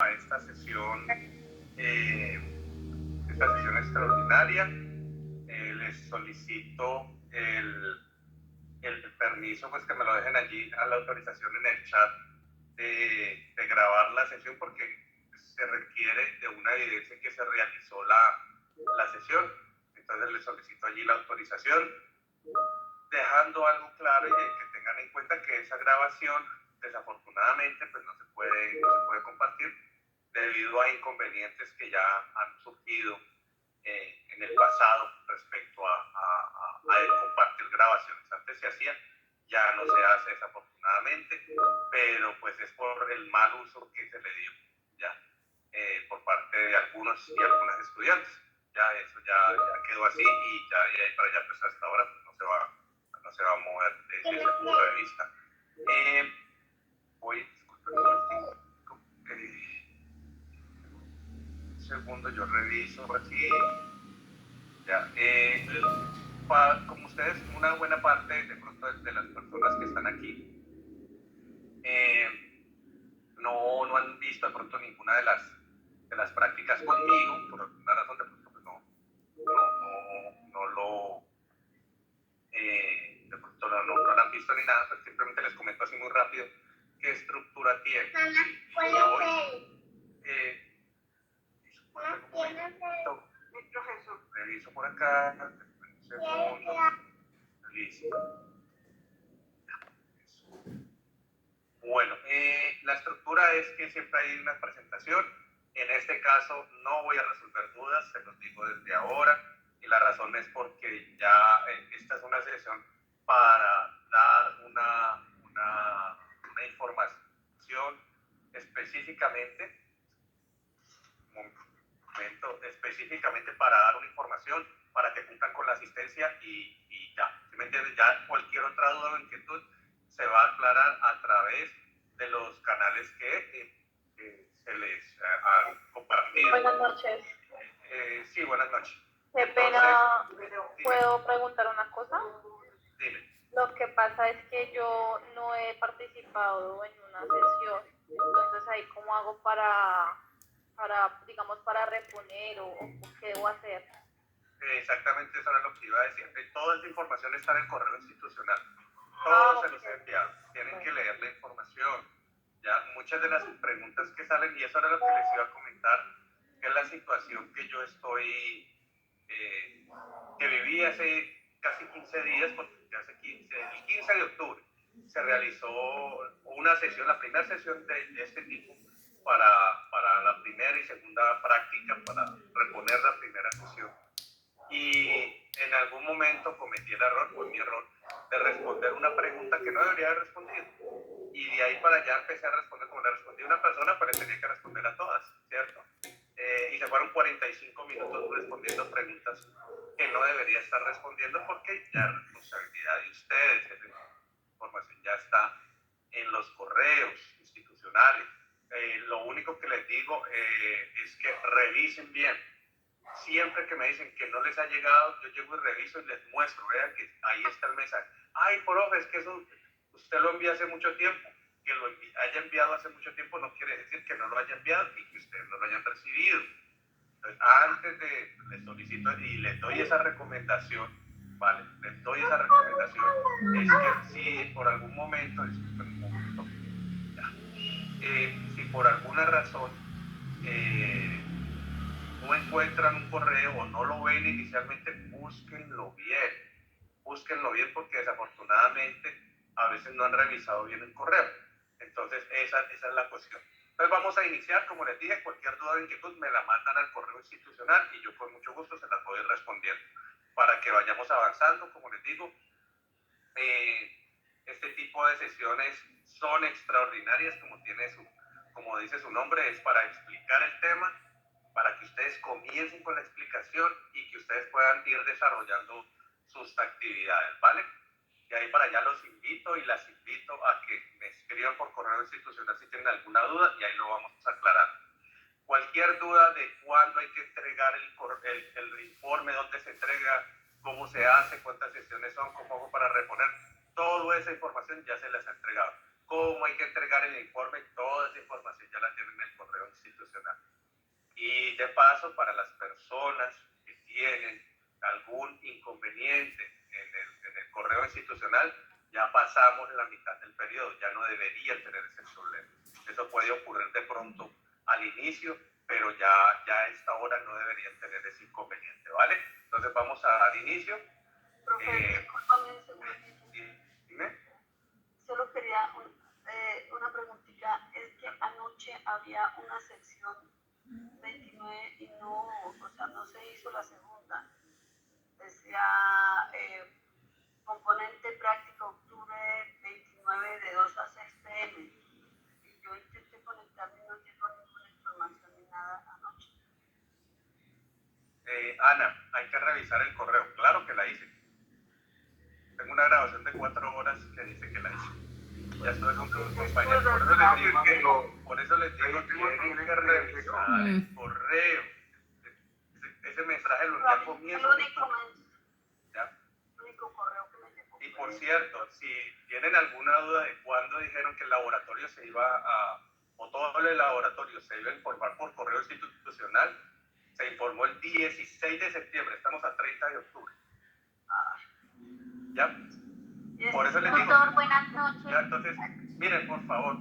a esta sesión extraordinaria. Les solicito el permiso, pues que me lo dejen allí a la autorización en el chat de grabar la sesión, porque se requiere de una evidencia que se realizó la sesión. Entonces les solicito allí la autorización, dejando algo claro y que tengan en cuenta que esa grabación desafortunadamente pues no se puede compartir debido a inconvenientes que ya han surgido en el pasado respecto a el compartir grabaciones. Antes se hacía, ya no se hace desafortunadamente, pero pues es por el mal uso que se le dio ya por parte de algunos y algunas estudiantes. Ya eso ya quedó así y ya de ahí para allá pues hasta ahora pues, no se va a mover desde ese punto de vista. Un segundo, yo reviso aquí. Ya, como ustedes, una buena parte de pronto de las personas que están aquí no han visto de pronto ninguna de las prácticas conmigo, por alguna razón de pronto pues de pronto no lo han visto ni nada, pero simplemente les comento así muy rápido qué estructura tiene. Reviso por acá, un segundo, listo. Bueno, la estructura es que siempre hay una presentación. En este caso no voy a resolver dudas, se los digo desde ahora, y la razón es porque ya esta es una sesión para dar una información específicamente, específicamente para dar una información, para que cumplan con la asistencia y ya, ¿sí me entienden? Ya cualquier otra duda o inquietud se va a aclarar a través de los canales que se les han compartido. Buenas noches. Sí, buenas noches. Qué pena, ¿puedo preguntar una cosa? Dime. Lo que pasa es que yo no he participado en una sesión, entonces ahí cómo hago para digamos, para reponer o qué debo hacer. Exactamente, eso era lo que iba a decir. Toda esta información está en el correo institucional. Todos se los he enviado. Tienen que leer la información. Ya muchas de las preguntas que salen, y eso era lo que les iba a comentar, que es la situación que yo estoy, que viví hace casi 15 días, porque el 15 de octubre se realizó una sesión, la primera sesión de este tipo para la primera y segunda práctica, para reponer la primera sesión. Y en algún momento cometí el error, fue mi error, de responder una pregunta que no debería haber respondido. Y de ahí para allá empecé a responder como le respondí a una persona, pero tenía que responder a todas, ¿cierto? Y se fueron 45 minutos respondiendo preguntas que no debería estar respondiendo porque ya es responsabilidad de ustedes. Esa información ya está en los correos institucionales. Lo único que les digo es que revisen bien. Siempre que me dicen que no les ha llegado, yo llego y reviso y les muestro, vean que ahí está el mensaje. Ay, profe, es que eso usted lo envía hace mucho tiempo. Que lo haya enviado hace mucho tiempo no quiere decir que no lo haya enviado y que ustedes no lo hayan recibido. Entonces, antes les solicito y les doy esa recomendación, ¿vale? Les doy esa recomendación, es que si por algún momento, disculpen un momento, si por alguna razón no encuentran un correo o no lo ven inicialmente, búsquenlo bien porque desafortunadamente a veces no han revisado bien el correo. Entonces esa es la cuestión. Entonces vamos a iniciar, como les dije, cualquier duda o inquietud me la mandan al correo institucional y yo con mucho gusto se las voy respondiendo para que vayamos avanzando. Como les digo, este tipo de sesiones son extraordinarias, como dice su nombre, es para explicar el tema, para que ustedes comiencen con la explicación y que ustedes puedan ir desarrollando sus actividades, ¿vale? Y ahí para allá los invito y las invito a que me escriban por correo institucional si tienen alguna duda y ahí lo vamos a aclarar. Cualquier duda de cuándo hay que entregar el informe, dónde se entrega, cómo se hace, cuántas sesiones son, cómo hago para reponer, toda esa información ya se les ha entregado. Cómo hay que entregar el informe, toda esa información ya la tienen en el correo institucional. de paso, para las personas que tienen algún inconveniente en el correo institucional, ya pasamos la mitad del periodo, ya no deberían tener ese problema. Eso puede ocurrir de pronto al inicio, pero ya a esta hora no deberían tener ese inconveniente, ¿vale? Entonces vamos a dar inicio. Profe, discúlpame un segundito. Dime. Solo quería una preguntita. Es que anoche había una sección 29 y no se hizo la segunda. Decía componente práctico octubre 29 de 2 a 6 p.m. Y yo intenté conectarme y no llegó ninguna información ni nada anoche. Ana, hay que revisar el correo. Claro que la hice. Tengo una grabación de 4 horas que dice que la hice. Ya estuve con tus compañeros. Por eso les digo que tienen que revisar el correo. Ese mensaje lo envié al comienzo. El único correo que me llegó. Y por cierto, si tienen alguna duda de cuándo dijeron que el laboratorio se iba o todo el laboratorio se iba a informar por correo institucional, se informó el 16 de septiembre, estamos a 30 de octubre. ¿Ya? Por eso les digo. Doctor, buenas noches. Ya, entonces, miren, por favor,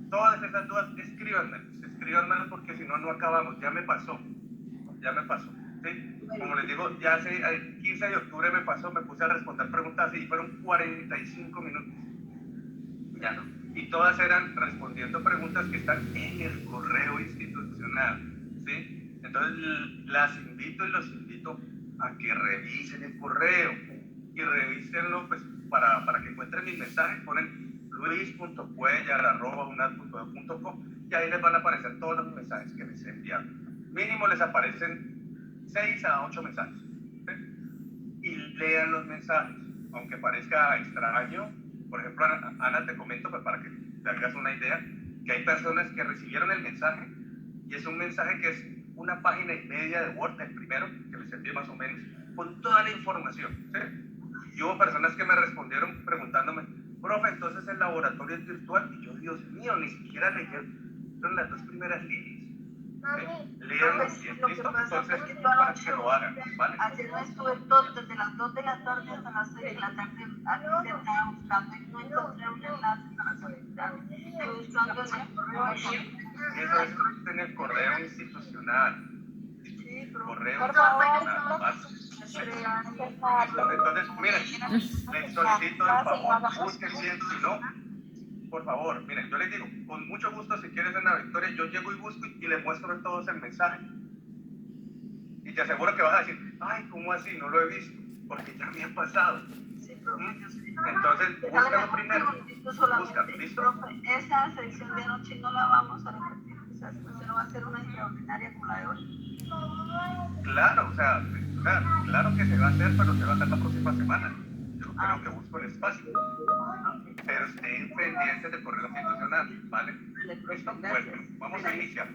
todas esas dudas, escríbanmelas porque si no, no acabamos. Ya me pasó. ¿Sí? Como les digo, ya hace 15 de octubre me pasó, me puse a responder preguntas y fueron 45 minutos. Ya no. Y todas eran respondiendo preguntas que están en el correo institucional. ¿Sí? Entonces, las invito y los invito a que revisen el correo y revísenlo pues, para que encuentren mis mensajes. Ponen luis.cuellar@unad.edu.co y ahí les van a aparecer todos los mensajes que les he enviado. Mínimo les aparecen 6 a 8 mensajes. ¿Sí? Y lean los mensajes, aunque parezca extraño. Por ejemplo, Ana, te comento pues, para que te hagas una idea, que hay personas que recibieron el mensaje y es un mensaje que es una página y media de Word, el primero, que les envié más o menos, con toda la información. ¿Sí? Y hubo personas que me respondieron preguntándome, profe, entonces el laboratorio es virtual. Y yo, Dios mío, ni siquiera leyeron las 2 primeras líneas. Leanlo y es listo, entonces para que lo hagan, ¿vale? Ayer no estuve desde las 2 de la tarde hasta las 6 de la tarde aquí sentada buscando y no encontré un enlace para conectarme. Estoy buscando en el correo. Eso es en el correo institucional. Sí, pero Correo Por favor, institucional. Entonces, miren, les solicito el favor, busquen bien, si no, por favor, miren, yo les digo, con mucho gusto, si quieres en la Victoria, yo llego y busco y les muestro a todos el mensaje. Y te aseguro que vas a decir, ay, ¿cómo así? No lo he visto, porque ya me ha pasado. sí, profe, yo sé. Entonces, búscalo primero. Búscalo, ¿listo? Profe, esa sección de anoche no la vamos a repetir, o sea, se va a hacer una extraordinaria como la de hoy. Claro, o sea, claro que se va a hacer, pero se va a hacer la próxima semana. Yo creo que busco el espacio. Pero estén pendientes del correo institucional, ¿vale? ¿Listo? Bueno, vamos a iniciar.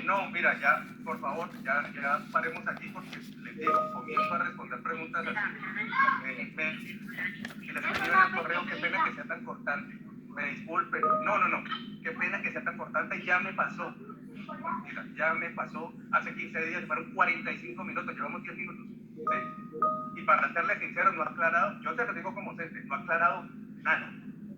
No, mira, ya, por favor, ya paremos aquí porque les digo, comienzo a responder preguntas así. Si les escriben el correo, qué pena que sea tan cortante. Me disculpen. No, qué pena que sea tan cortante, ya me pasó. Mira, ya me pasó hace 15 días, fueron 45 minutos, llevamos 10 minutos. ¿Sí? Y para serles sinceros, no ha aclarado, yo te lo digo como docente, no ha aclarado nada.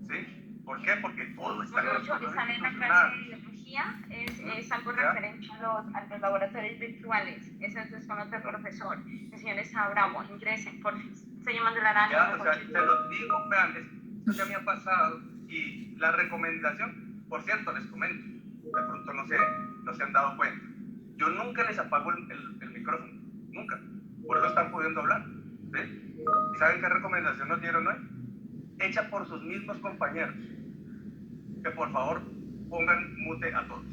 ¿Sí? ¿Por qué? Porque todo está en el correo Están en la clase institucional. de biología, es algo referente a los laboratorios virtuales. Eso es con otro profesor, el señor Bravo. Ingresen, por fin. Estoy llamando a la araña. Ya, o sea, te lo digo, vean, esto ya me ha pasado. Y la recomendación, por cierto, les comento, de pronto no se han dado cuenta. Yo nunca les apago el micrófono, nunca. Por eso están pudiendo hablar. ¿Sí? ¿Y saben qué recomendación nos dieron hoy? Hecha por sus mismos compañeros. Que por favor pongan mute a todos.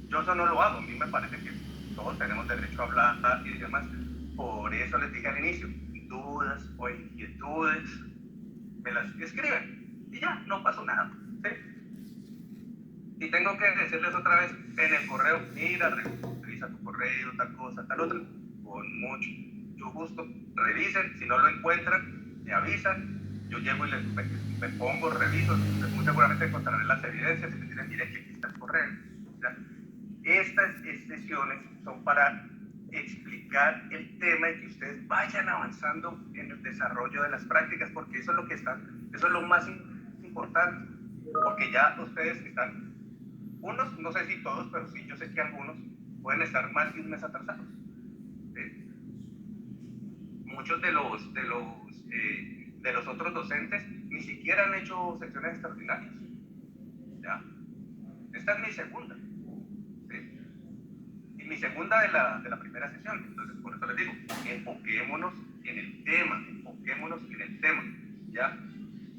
Yo eso no lo hago, a mí me parece que todos tenemos derecho a hablar y demás. Por eso les dije al inicio, dudas o inquietudes, me las escriben y ya, no pasó nada. ¿Sí? Y tengo que decirles otra vez en el correo, mira, revisa tu correo, tal cosa, tal otra, con mucho gusto, revisen, si no lo encuentran, me avisan, yo llego y me pongo, reviso, muy seguramente encontraré las evidencias y les diré, mire, que aquí está el correo, ¿ya? Estas sesiones son para explicar el tema y que ustedes vayan avanzando en el desarrollo de las prácticas, porque eso es lo que eso es lo más importante, porque ya ustedes están, unos, no sé si todos, pero sí, yo sé que algunos pueden estar más de un mes atrasados. ¿Sí? Muchos de los otros docentes ni siquiera han hecho secciones extraordinarias. ¿Ya? Esta es mi segunda. ¿Sí? Y mi segunda de la primera sesión. Entonces, por eso les digo, enfoquémonos en el tema, ¿ya?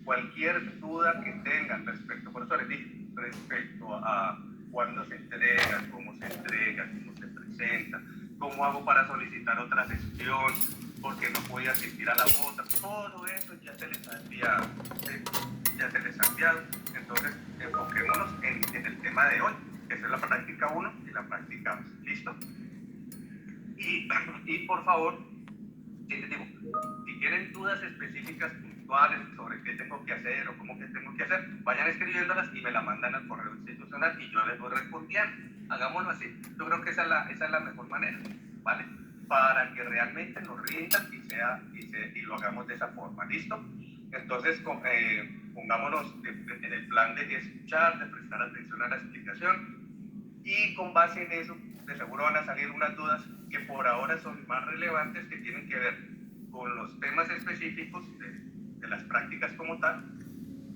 Cualquier duda que tengan respecto, por eso les dije, respecto a cuándo se entrega, cómo se presenta, cómo hago para solicitar otra sesión, porque no podía asistir a la otra, todo eso ya se les ha enviado, ¿sí? Ya se les ha enviado. Entonces, enfoquémonos en el tema de hoy, que es la práctica 1 y la práctica 2. ¿Listo? Y por favor, si les digo, si tienen dudas específicas, puntuales, sobre qué tengo que hacer o cómo que tengo que hacer, vayan escribiéndolas y me la mandan al correo institucional y yo les voy respondiendo. Hagámoslo así. Yo creo que esa es la mejor manera, ¿vale? Para que realmente nos rindan y lo hagamos de esa forma. ¿Listo? Entonces, pongámonos en el plan de escuchar, de prestar atención a la explicación, y con base en eso, de seguro van a salir unas dudas que por ahora son más relevantes, que tienen que ver con los temas específicos de las prácticas como tal,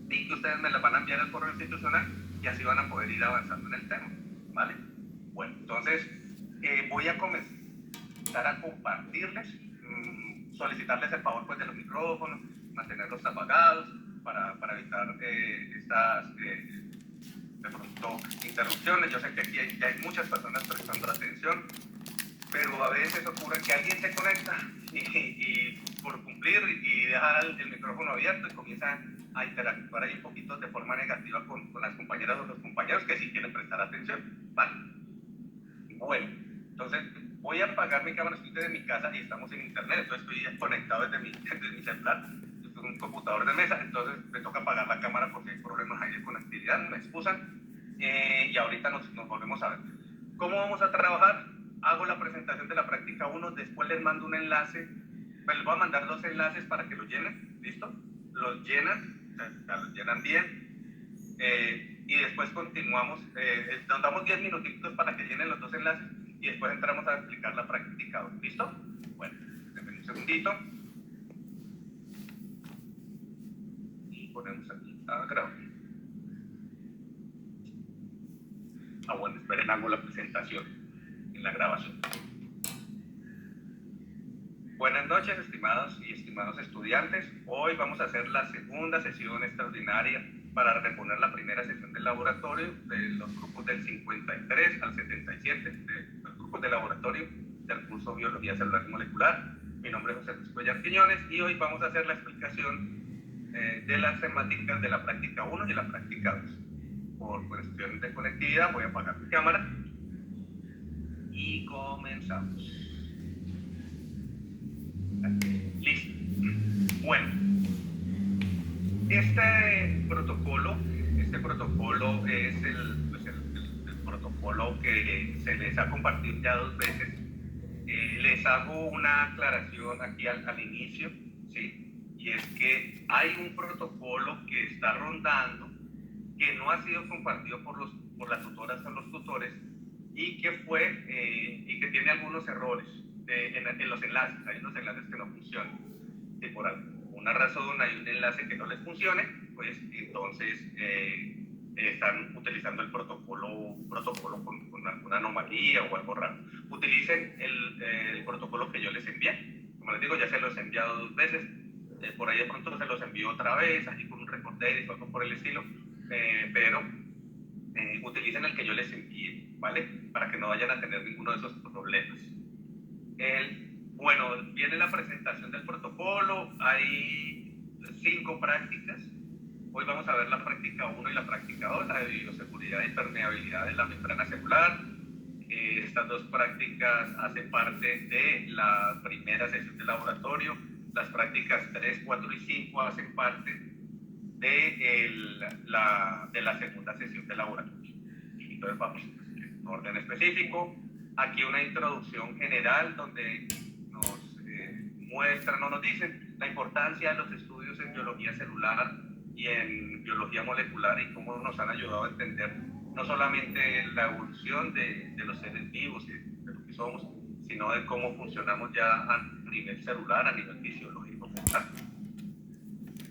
y que ustedes me las van a enviar al correo institucional y así van a poder ir avanzando en el tema, ¿vale? Bueno, entonces voy a comenzar a compartirles, solicitarles el favor pues de los micrófonos, mantenerlos apagados para evitar estas de pronto interrupciones. Yo sé que aquí ya hay muchas personas prestando atención, pero a veces ocurre que alguien se conecta y por cumplir y dejar el micrófono abierto y comienza a interactuar ahí un poquito de forma negativa con las compañeras o los compañeros que sí quieren prestar atención, ¿vale? Bueno, entonces voy a apagar mi cámara. Estoy desde mi casa y estamos en internet, entonces estoy conectado desde mi celular. Esto es un computador de mesa, entonces me toca apagar la cámara porque hay problemas ahí de conectividad, me excusan, y ahorita nos volvemos a ver. ¿Cómo vamos a trabajar? Hago la presentación de la práctica 1, después les mando un enlace, les voy a mandar 2 enlaces para que lo llenen, ¿listo? Los llenan, o sea, los llenan bien, y después continuamos, nos damos 10 minutitos para que llenen los 2 enlaces y después entramos a explicar la práctica 2, ¿listo? Bueno, denme un segundito y ponemos aquí a grabar. Bueno, esperen, hago la presentación en la grabación. Buenas noches, estimados y estimados estudiantes. Hoy vamos a hacer la segunda sesión extraordinaria para reponer la primera sesión del laboratorio de los grupos del 53 al 77, de los grupos de laboratorio del curso Biología Celular y Molecular. Mi nombre es José Luis Cuellar Quiñones y hoy vamos a hacer la explicación de las temáticas de la práctica 1 y la práctica 2. Por cuestiones de conectividad voy a apagar mi cámara y comenzamos. Listo. Bueno, este protocolo es el protocolo que se les ha compartido ya 2 veces. Les hago una aclaración aquí al inicio, ¿sí? Y es que hay un protocolo que está rondando, que no ha sido compartido por las tutoras o los tutores, y que tiene algunos errores en los enlaces. Hay unos enlaces que no funcionan. Si por alguna razón hay un enlace que no les funcione, pues entonces están utilizando un protocolo con alguna anomalía o algo raro. Utilicen el protocolo que yo les envié. Como les digo, ya se los he enviado 2 veces. Por ahí de pronto se los envío otra vez, así con un recorder y algo por el estilo. Pero utilicen el que yo les envíe, ¿vale? Para que no vayan a tener ninguno de esos problemas. Bueno, viene la presentación del protocolo. Hay 5 prácticas. Hoy vamos a ver la práctica 1 y la práctica 2, la de bioseguridad y permeabilidad de la membrana celular. Estas 2 prácticas hacen parte de la primera sesión de laboratorio. Las prácticas 3, 4 y 5 hacen parte de la segunda sesión de laboratorio. Entonces vamos, orden específico. Aquí una introducción general donde nos muestran o nos dicen la importancia de los estudios en biología celular y en biología molecular y cómo nos han ayudado a entender no solamente la evolución de los seres vivos y de lo que somos, sino de cómo funcionamos ya a nivel celular, a nivel fisiológico.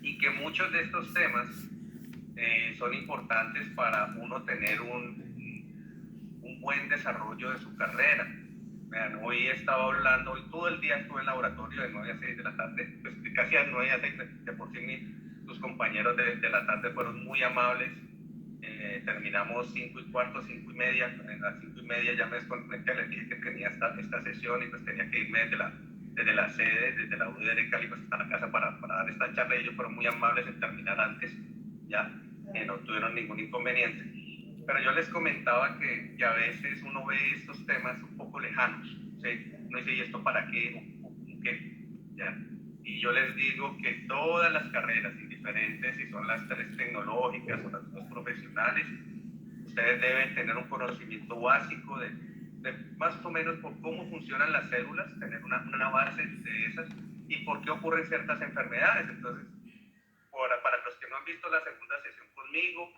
Y que muchos de estos temas son importantes para uno tener un buen desarrollo de su carrera. Vean, hoy he estado hablando, hoy todo el día estuve en laboratorio de 9 a 6 de la tarde, pues casi a 9 a 6, de por sí tus compañeros de la tarde fueron muy amables. Terminamos 5 y cuarto, 5 y media. A las 5 y media ya me desconecté, les dije que tenía esta sesión y pues tenía que irme desde la sede, desde la UD de Cali, pues hasta la casa para dar esta charla, y ellos fueron muy amables en terminar antes, ya, no tuvieron ningún inconveniente. Pero yo les comentaba que a veces uno ve estos temas un poco lejanos, ¿sí? Uno dice, ¿y esto para qué? ¿O qué? ¿Ya? Y yo les digo que todas las carreras, indiferentes si son las 3 tecnológicas o las 2 profesionales, ustedes deben tener un conocimiento básico de más o menos por cómo funcionan las células, tener una base de esas y por qué ocurren ciertas enfermedades. Entonces, para los que no han visto la segunda sesión conmigo,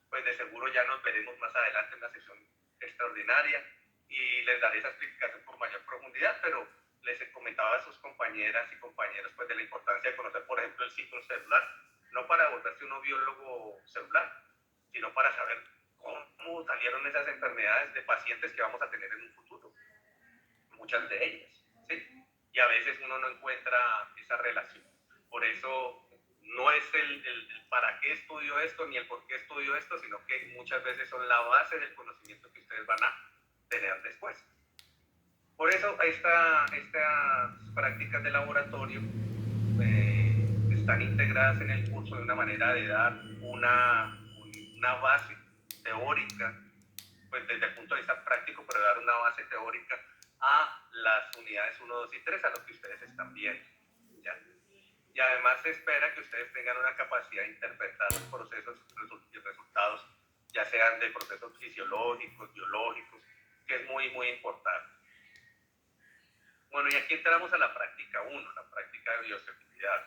pues de seguro ya nos veremos más adelante en una sesión extraordinaria y les daré esa explicación por mayor profundidad, pero les comentaba a sus compañeras y compañeros pues de la importancia de conocer, por ejemplo, el ciclo celular, no para volverse uno biólogo celular, sino para saber cómo salieron esas enfermedades de pacientes que vamos a tener en un futuro, muchas de ellas, ¿sí? Y a veces uno no encuentra esa relación. Por eso no es el para qué estudio esto ni el por qué estudio esto, sino que muchas veces son la base del conocimiento que ustedes van a tener después. Por eso estas prácticas de laboratorio están integradas en el curso de una manera de dar una base teórica, pues desde el punto de vista práctico, pero dar una base teórica a las unidades 1, 2 y 3, a lo que ustedes están viendo, ¿ya? Y además se espera que ustedes tengan una capacidad de interpretar los procesos y resultados, ya sean de procesos fisiológicos, biológicos, que es muy, muy importante. Bueno, y aquí entramos a la práctica 1, la práctica de bioseguridad.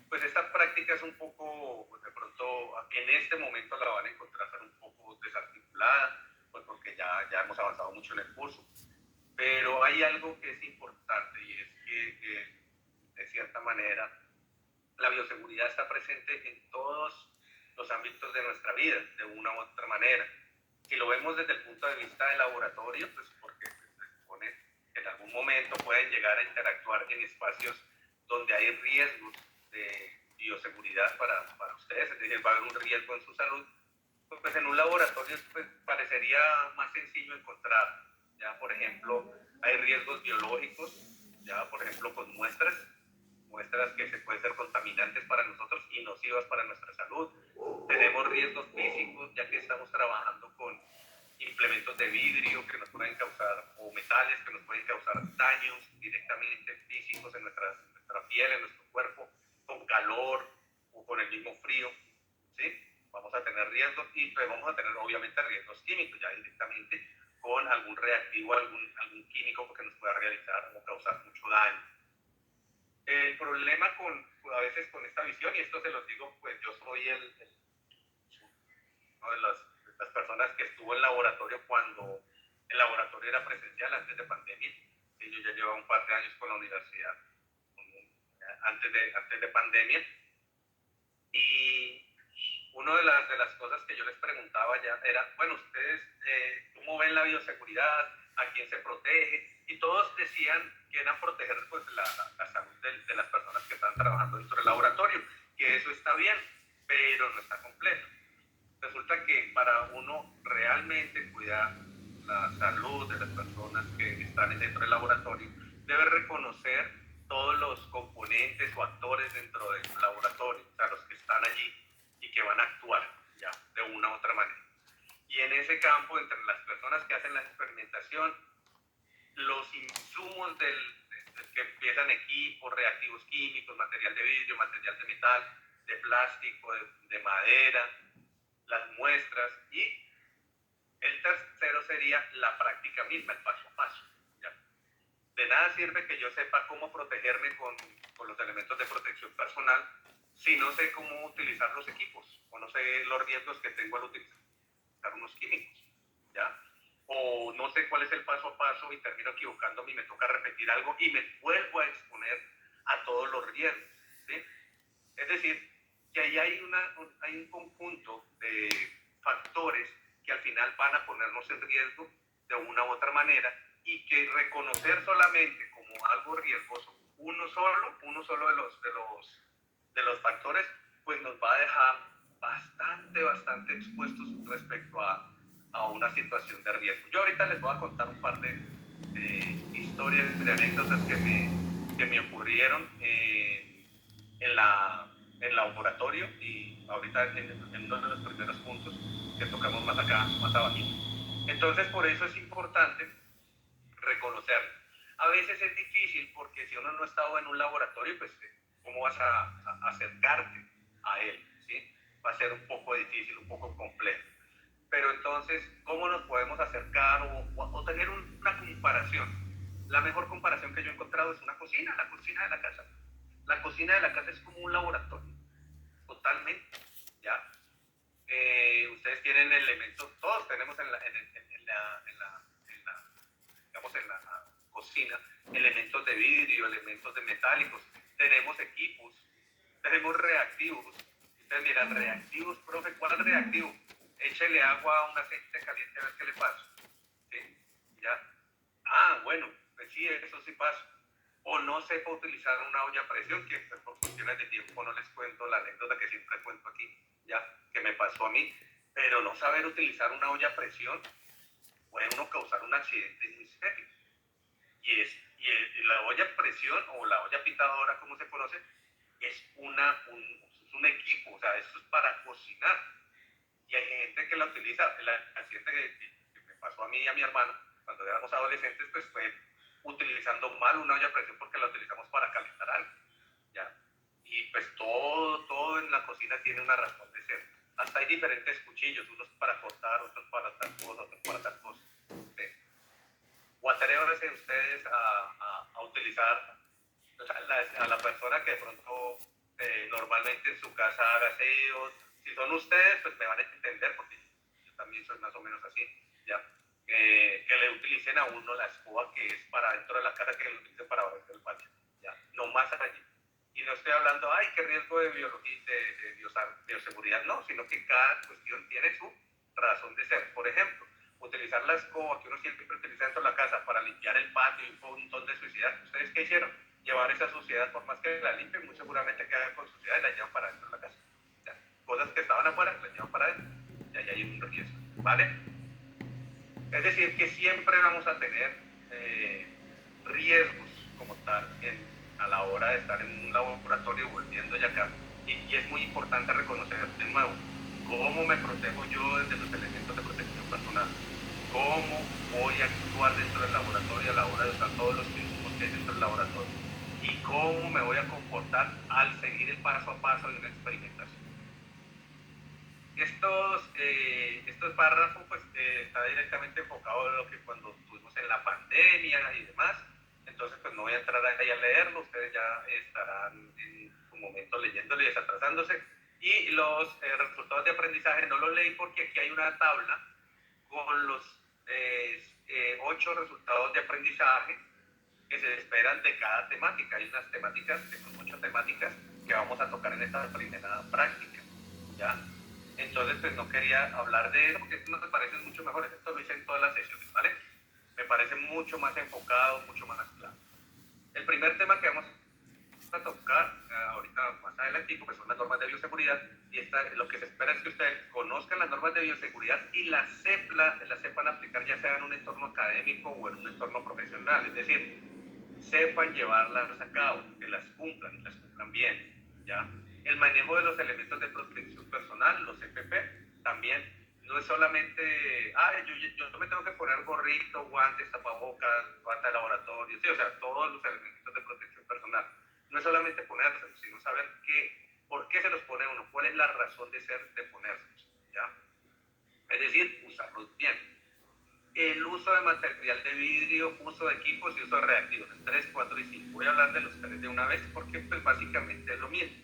Pues esta práctica es un poco, de pronto, en este momento la van a encontrar un poco desarticulada, pues porque ya hemos avanzado mucho en el curso. Pero hay algo que es importante y es que de cierta manera, la bioseguridad está presente en todos los ámbitos de nuestra vida, de una u otra manera. Si lo vemos desde el punto de vista del laboratorio, pues porque se supone que en algún momento pueden llegar a interactuar en espacios donde hay riesgos de bioseguridad para ustedes, es decir, va a haber un riesgo en su salud, pues en un laboratorio pues, parecería más sencillo encontrar. Ya, por ejemplo, hay riesgos biológicos, ya, por ejemplo, con muestras que se pueden ser contaminantes para nosotros y nocivas para nuestra salud. Tenemos riesgos físicos, ya que estamos trabajando con implementos de vidrio que nos pueden causar, o metales que nos pueden causar daños directamente físicos en nuestra piel, en nuestro cuerpo, con calor o con el mismo frío, ¿sí? Vamos a tener riesgos y pues vamos a tener obviamente riesgos químicos, ya directamente con algún reactivo, algún químico que nos pueda realizar o causar mucho daño. El problema a veces con esta visión, y esto se los digo, pues yo soy una de las personas que estuvo en laboratorio cuando el laboratorio era presencial antes de pandemia, y yo ya llevaba un par de años con la universidad antes de pandemia, y una de las cosas que yo les preguntaba ya era, bueno, ustedes, ¿cómo ven la bioseguridad? ¿A quién se protege? Y todos decían que eran proteger pues, la salud de las personas que están trabajando dentro del laboratorio, que eso está bien, pero no está completo. Resulta que para uno realmente cuidar la salud de las personas que están dentro del laboratorio, debe reconocer todos los componentes o actores dentro del laboratorio, o sea, los que están allí y que van a actuar ya de una u otra manera. Y en ese campo, entre las personas que hacen la experimentación, los insumos que empiezan equipos, reactivos químicos, material de vidrio, material de metal, de plástico, de madera, las muestras y el tercero sería la práctica misma, el paso a paso. ¿Ya? De nada sirve que yo sepa cómo protegerme con los elementos de protección personal si no sé cómo utilizar los equipos o no sé los riesgos que tengo al utilizar unos químicos, ¿ya? O no sé cuál es el paso a paso y termino equivocándome y me toca repetir algo y me vuelvo a exponer a todos los riesgos, ¿sí? Es decir, que ahí hay un conjunto de factores que al final van a ponernos en riesgo de una u otra manera y que reconocer solamente como algo riesgoso uno solo de los factores, pues nos va a dejar bastante expuestos respecto a una situación de riesgo. Yo ahorita les voy a contar un par de historias, de anécdotas que me ocurrieron en el laboratorio y ahorita en uno de los primeros puntos que tocamos más acá, más abajo. Entonces, por eso es importante reconocerlo. A veces es difícil porque si uno no ha estado en un laboratorio, pues ¿cómo vas a acercarte a él? ¿Sí? Va a ser un poco difícil, un poco complejo. Pero entonces, ¿cómo nos podemos acercar o tener una comparación? La mejor comparación que yo he encontrado es una cocina, la cocina de la casa. La cocina de la casa es como un laboratorio, totalmente, ¿ya? Ustedes tienen elementos, todos tenemos digamos, en la cocina, elementos de vidrio, elementos de metálicos, tenemos equipos, tenemos reactivos. Ustedes miran, reactivos, profe, ¿cuál es reactivo? Échele agua a un aceite caliente a ver qué le pasa, ¿sí? ¿Ya? Ah, bueno, pues sí, eso sí pasa. O no sepa utilizar una olla a presión, que pues, por cuestiones de tiempo no les cuento la anécdota que siempre cuento aquí, ya, que me pasó a mí, pero no saber utilizar una olla a presión puede uno causar un accidente muy serio. Y la olla a presión o la olla pitadora, como se conoce, es un equipo, o sea, eso es para cocinar. Y hay gente que la utiliza, el accidente que me pasó a mí y a mi hermano, cuando éramos adolescentes, pues fue utilizando mal una olla a presión porque la utilizamos para calentar algo, ¿ya? Y pues todo en la cocina tiene una razón de ser. Hasta hay diferentes cuchillos, unos para cortar, otros para tal cosa, otros para tal cosa. ¿Sí? O atrévanse ustedes a utilizar a la persona que de pronto normalmente en su casa haga aseos. Si son ustedes, pues me van a entender porque yo también soy más o menos así, ¿ya? Que le utilicen a uno la escoba que es para dentro de la casa, que le utilicen para barrer el patio, ¿ya? No más allí. Y no estoy hablando, ay, qué riesgo de biología, de bioseguridad, no, sino que cada cuestión tiene su razón de ser. Por ejemplo, utilizar la escoba que uno siempre utiliza dentro de la casa para limpiar el patio y un montón de suciedad. ¿Ustedes qué hicieron? Llevar esa suciedad, por más que la limpien, muy seguramente quedan con suciedad y la llevan para dentro de la casa. O sea, cosas que estaban afuera, las llevan para adentro. Y ahí hay un riesgo, ¿vale? Es decir, que siempre vamos a tener riesgos como tal a la hora de estar en un laboratorio volviendo ya acá. Y es muy importante reconocer de nuevo cómo me protejo yo desde los elementos de protección personal, cómo voy a actuar dentro del laboratorio a la hora de usar todos los insumos que hay dentro del laboratorio y cómo me voy a comportar al seguir el paso a paso de una experimentación. Estos párrafos pues, está directamente enfocado en lo que cuando estuvimos en la pandemia y demás, entonces pues no voy a entrar ahí a leerlo, ustedes ya estarán en su momento leyéndolo y desatrasándose. Y los resultados de aprendizaje no los leí porque aquí hay una tabla con los 8 resultados de aprendizaje que se esperan de cada temática. Hay unas temáticas, que son 8 temáticas que vamos a tocar en esta primera práctica, ¿ya? Entonces, pues no quería hablar de eso porque estos me parecen mucho mejores. Esto lo hice en todas las sesiones, ¿vale? Me parece mucho más enfocado, mucho más claro. El primer tema que vamos a tocar ahorita más adelante, pues son las normas de bioseguridad, y lo que se espera es que ustedes conozcan las normas de bioseguridad y las sepan aplicar ya sea en un entorno académico o en un entorno profesional, es decir, sepan llevarlas a cabo, que las cumplan bien, ¿ya? El manejo de los elementos de protección personal, los EPP, también no es solamente, yo me tengo que poner gorrito, guantes, tapabocas, bata de laboratorio, sí, o sea, todos los elementos de protección personal. No es solamente ponérselos, sino saber por qué se los pone uno, cuál es la razón de ser de ponérselos, ¿ya? Es decir, usarlos bien. el uso de material de vidrio, uso de equipos y uso de reactivos, 3, 4 y 5. Voy a hablar de los 3 de una vez porque pues básicamente es lo mismo.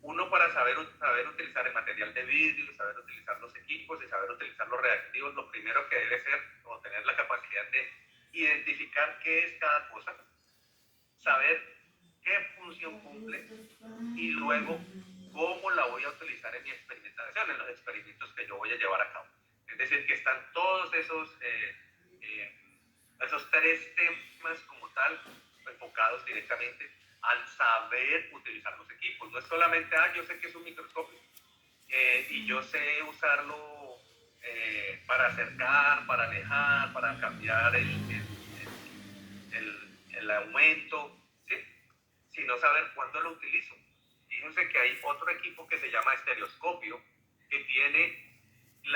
Uno, para saber utilizar el material de vidrio, saber utilizar los equipos y saber utilizar los reactivos, lo primero que debe ser o tener la capacidad de identificar qué es cada cosa, saber qué función cumple y luego cómo la voy a utilizar en mi experimentación, en los experimentos que yo voy a llevar a cabo. Es decir, que están todos esos 3 temas como tal enfocados directamente al saber utilizar los equipos. No es solamente, yo sé que es un microscopio y yo sé usarlo para acercar, para alejar, para cambiar el aumento, ¿sí? Sino saber cuándo lo utilizo. Fíjense que hay otro equipo que se llama estereoscopio, que tiene el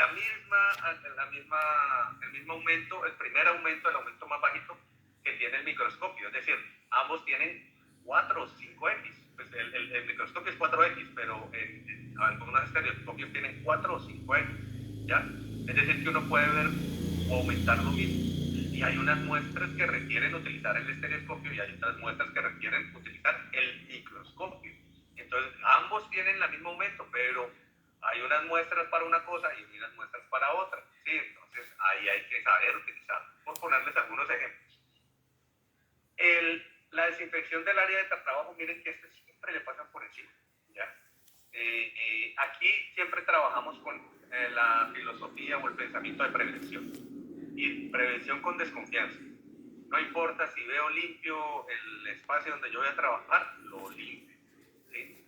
mismo aumento, el primer aumento, el aumento más bajito que tiene el microscopio. Es decir, ambos tienen 4 o 5x. Pues el microscopio es 4x, pero en algunos estereoscopios tienen 4 o 5x, ¿ya? Es decir, que uno puede ver o aumentar lo mismo. Y hay unas muestras que requieren utilizar el estereoscopio y hay otras muestras que requieren utilizar el microscopio. Entonces, ambos tienen el mismo aumento, pero hay unas muestras para una cosa y unas muestras para otra, ¿sí? Entonces, ahí hay que saber utilizar. Por ponerles algunos ejemplos. La desinfección del área de trabajo, miren que siempre le pasan por encima, ¿ya? Aquí siempre trabajamos con la filosofía o el pensamiento de prevención. Y prevención con desconfianza. No importa si veo limpio el espacio donde yo voy a trabajar, lo limpio, ¿sí?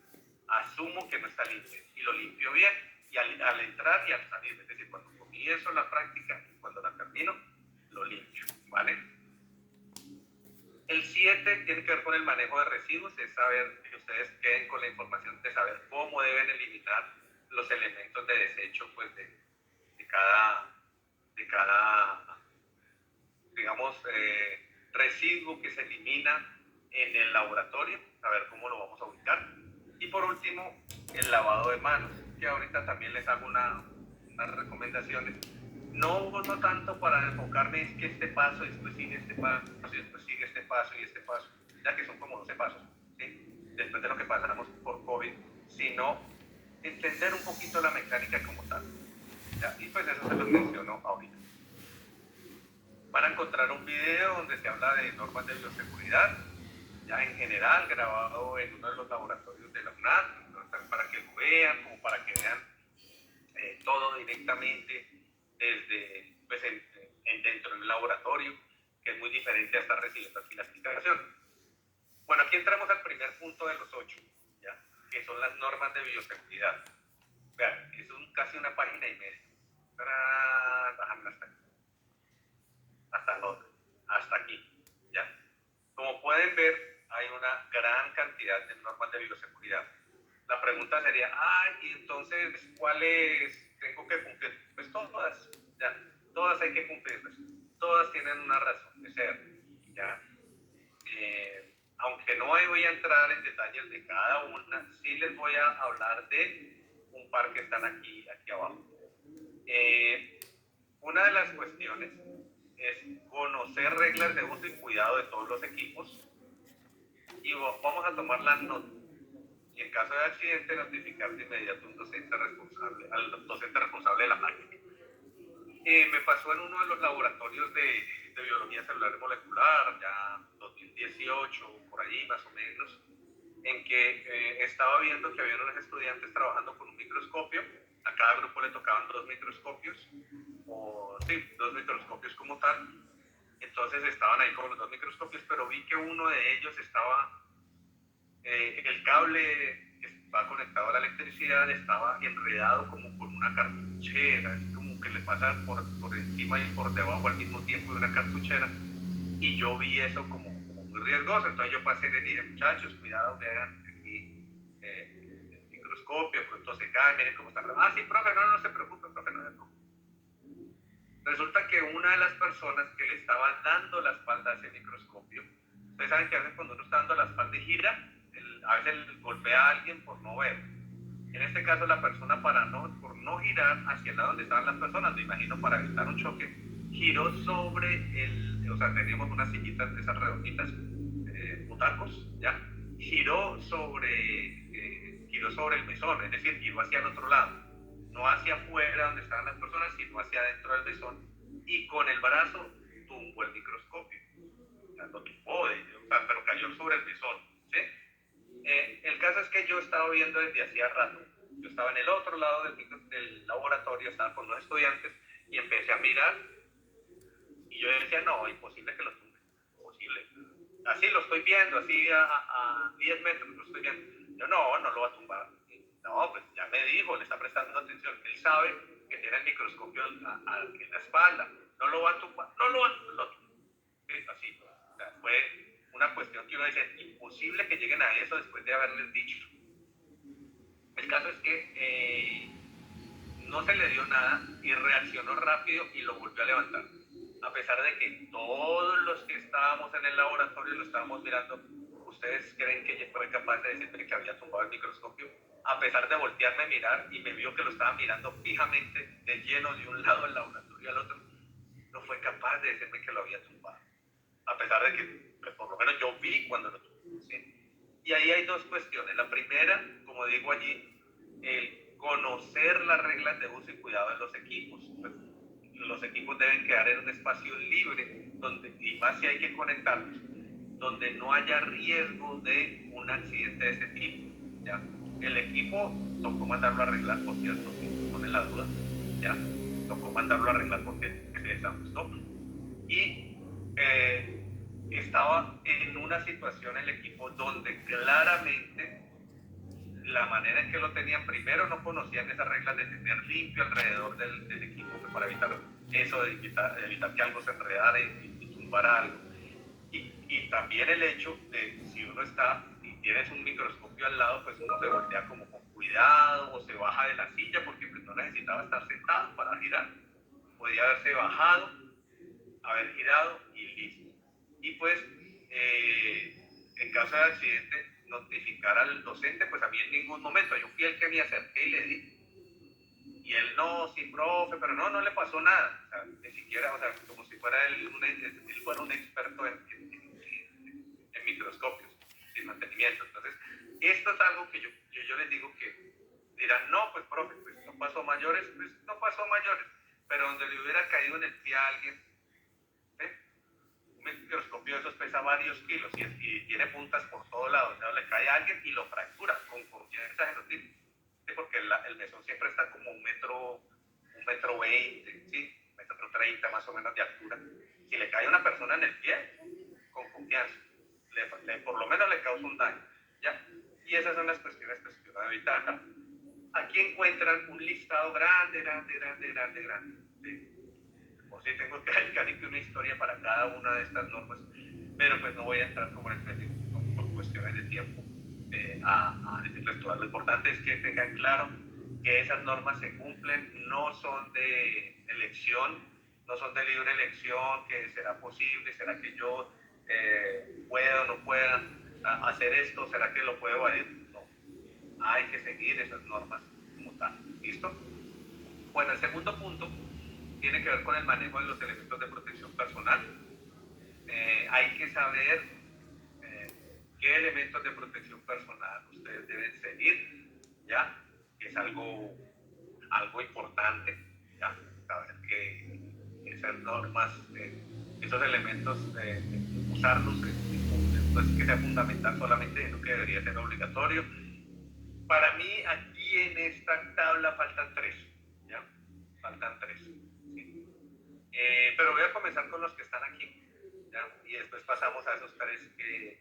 Asumo que no está limpio y lo limpio bien, y al entrar y al salir, es decir, cuando comienzo la práctica y cuando la termino, lo limpio, ¿vale? El 7 tiene que ver con el manejo de residuos, es saber que ustedes queden con la información de saber cómo deben eliminar los elementos de desecho, pues, de cada digamos, residuo que se elimina en el laboratorio, saber cómo lo vamos a ubicar. Y por último, el lavado de manos, que ahorita también les hago unas recomendaciones. No tanto para enfocarme es que este paso, después sigue este paso, y después sigue este paso y este paso, ya que son como 12 pasos, ¿sí? Después de lo que pasamos por COVID, sino entender un poquito la mecánica como tal. ¿Ya? Y pues eso se los menciono ahorita. Van a encontrar un video donde se habla de normas de bioseguridad, ya en general, grabado en uno de los laboratorios de la UNAM, para que lo vean, como para que vean todo directamente desde, pues, dentro del laboratorio, que es muy diferente a estar recibiendo aquí la explicación. Bueno, aquí entramos al primer punto de los 8, ¿ya? Que son las normas de bioseguridad. Vean, es casi una página y media. Bajando hasta aquí, ¿ya? Como pueden ver, hay una gran cantidad de normas de bioseguridad. La pregunta sería, y entonces, ¿cuáles tengo que cumplir? Pues todas, ¿ya? Todas hay que cumplirlas. Todas tienen una razón de ser, ¿ya? Aunque no voy a entrar en detalles de cada una, sí les voy a hablar de un par que están aquí abajo. Una de las cuestiones es conocer reglas de uso y cuidado de todos los equipos y vamos a tomar las notas. Y en caso de accidente, notificar de inmediato al docente responsable de la máquina. Me pasó en uno de los laboratorios de biología celular y molecular, ya 2018, por ahí más o menos, en que estaba viendo que había unos estudiantes trabajando con un microscopio. A cada grupo le tocaban 2 microscopios, dos microscopios como tal. Entonces estaban ahí con los 2 microscopios, pero vi que uno de ellos estaba, el cable que va conectado a la electricidad estaba enredado como con una cartuchera, así como que le pasa por encima y por debajo al mismo tiempo de una cartuchera. Y yo vi eso como muy riesgoso, entonces yo pasé y le dije, muchachos, cuidado, vean aquí el microscopio, pronto se cae, miren cómo está. Sí, profe, no se preocupe, profe, no se preocupe. Resulta que una de las personas que le estaba dando la espalda a ese microscopio, ustedes saben que a veces cuando uno está dando la espalda y gira, a veces golpea a alguien por no ver. En este caso la persona por no girar hacia el lado donde estaban las personas, me imagino para evitar un choque, giró sobre o sea, teníamos unas sillitas de esas redonditas, butacos, ¿ya? Giró sobre el mesón, es decir, giró hacia el otro lado, no hacia afuera donde estaban las personas, sino hacia adentro del mesón, y con el brazo tumbó el microscopio, o sea, lo tumbó, pero cayó sobre el mesón, ¿sí? El caso es que yo estaba viendo desde hacía rato, yo estaba en el otro lado del laboratorio, estaba con los estudiantes, y empecé a mirar, y yo decía, no, imposible que lo tumbe, imposible. Así lo estoy viendo, así a 10 metros lo estoy viendo. Yo, no lo va a tumbar. No, pues ya me dijo, le está prestando atención. Él sabe que tiene el microscopio en la espalda. No lo va a tumbar, no lo va a tumbar. Sí, así. O sea, fue una cuestión que uno dice, imposible que lleguen a eso después de haberles dicho. El caso es que no se le dio nada y reaccionó rápido y lo volvió a levantar. A pesar de que todos los que estábamos en el laboratorio lo estábamos mirando, ¿ustedes creen que ella fue capaz de decirme que había tumbado el microscopio? A pesar de voltearme a mirar y me vio que lo estaba mirando fijamente, de lleno de un lado del laboratorio al otro, no fue capaz de decirme que lo había tumbado. A pesar de que, pues, por lo menos yo vi cuando lo tumbó, ¿sí? Y ahí hay dos cuestiones. La primera, como digo allí, el conocer las reglas de uso y cuidado de los equipos. Pues, los equipos deben quedar en un espacio libre, y más si hay que conectarlos, donde no haya riesgo de un accidente de este tipo, ¿ya? El equipo tocó mandarlo a arreglar, por cierto, si ponen la duda, ¿ya? Tocó mandarlo a arreglar porque se desajustó. Y estaba en una situación el equipo donde claramente la manera en que lo tenían, primero no conocían esas reglas de tener limpio alrededor del equipo, pues, para evitar eso, de evitar que algo se enredara y tumbara algo. Y también el hecho de si uno está y tienes un microscopio al lado, pues uno se voltea como con cuidado o se baja de la silla porque pues, no necesitaba estar sentado para girar. Podía haberse bajado, haber girado y listo. Y pues, en caso de accidente, notificar al docente, pues a mí en ningún momento, yo fui el que me acerqué y le di. Y él, no, sí, profe, pero no le pasó nada. O sea, ni siquiera, o sea, como si fuera él fuera un experto en microscopios, sin mantenimiento. Entonces, esto es algo que yo les digo que dirán, no, pues profe, pues no pasó mayores, pues no pasó mayores. Pero donde le hubiera caído en el pie a alguien, un microscopio de esos pesa varios kilos y tiene puntas por todos lados. ¿No? Le cae a alguien y lo fractura con confianza en los tipos. ¿Sí? Porque el mesón siempre está como un metro 20, ¿sí? 1,30 m más o menos de altura. Si le cae a una persona en el pie, con confianza, por lo menos le causa un daño. ¿Ya? Y esas son las cuestiones que uno debe evitar. Aquí encuentran un listado grande. ¿Sí? O si tengo que dedicar una historia para cada una de estas normas, pero pues no voy a entrar como en el por cuestiones de tiempo a decirles todo. Lo importante es que tengan claro que esas normas se cumplen, no son de elección, no son de libre elección, que será posible, será que yo pueda o no pueda hacer esto, será que lo puedo evadir. No, hay que seguir esas normas como tal. ¿Listo? Bueno, el segundo punto tiene que ver con el manejo de los elementos de protección personal. Hay que saber qué elementos de protección personal ustedes deben seguir, ¿ya? Que es algo importante, ¿ya? Saber que esas normas, esos elementos, usarlos, pues que sea fundamental solamente, sino que debería ser obligatorio. Para mí, aquí en esta tabla faltan 3, ¿ya? Faltan 3. Pero voy a comenzar con los que están aquí, ¿ya? Y después pasamos a esos 3 que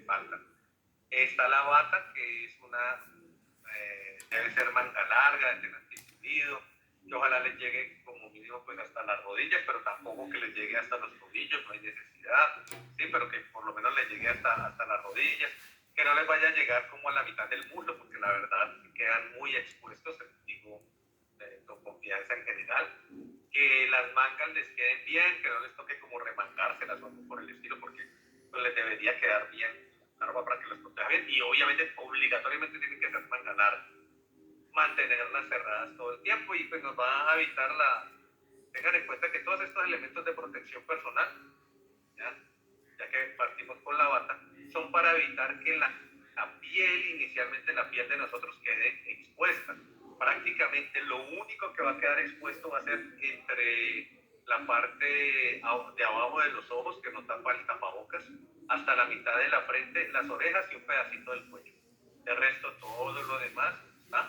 faltan. Está la bata, que es debe ser manga larga, de tener antifundido, que ojalá les llegue como mínimo pues hasta las rodillas, pero tampoco que les llegue hasta los tobillos, no hay necesidad, sí, pero que por lo menos les llegue hasta las rodillas, que no les vaya a llegar como a la mitad del muslo, porque la verdad quedan muy expuestos, digo, con confianza en general. Que las mangas les queden bien, que no les toque como remangárselas o algo por el estilo, porque pues, les debería quedar bien la ropa para que las proteja bien, y obviamente obligatoriamente tienen que ser manga larga, mantenerlas cerradas todo el tiempo, y pues nos va a evitar tengan en cuenta que todos estos elementos de protección personal, ya que partimos con la bata, son para evitar que la piel, inicialmente la piel de nosotros, quede expuesta. Prácticamente lo único que va a quedar expuesto va a ser entre la parte de abajo de los ojos, que no tapa el tapabocas, hasta la mitad de la frente, las orejas y un pedacito del cuello. De resto, todo lo demás está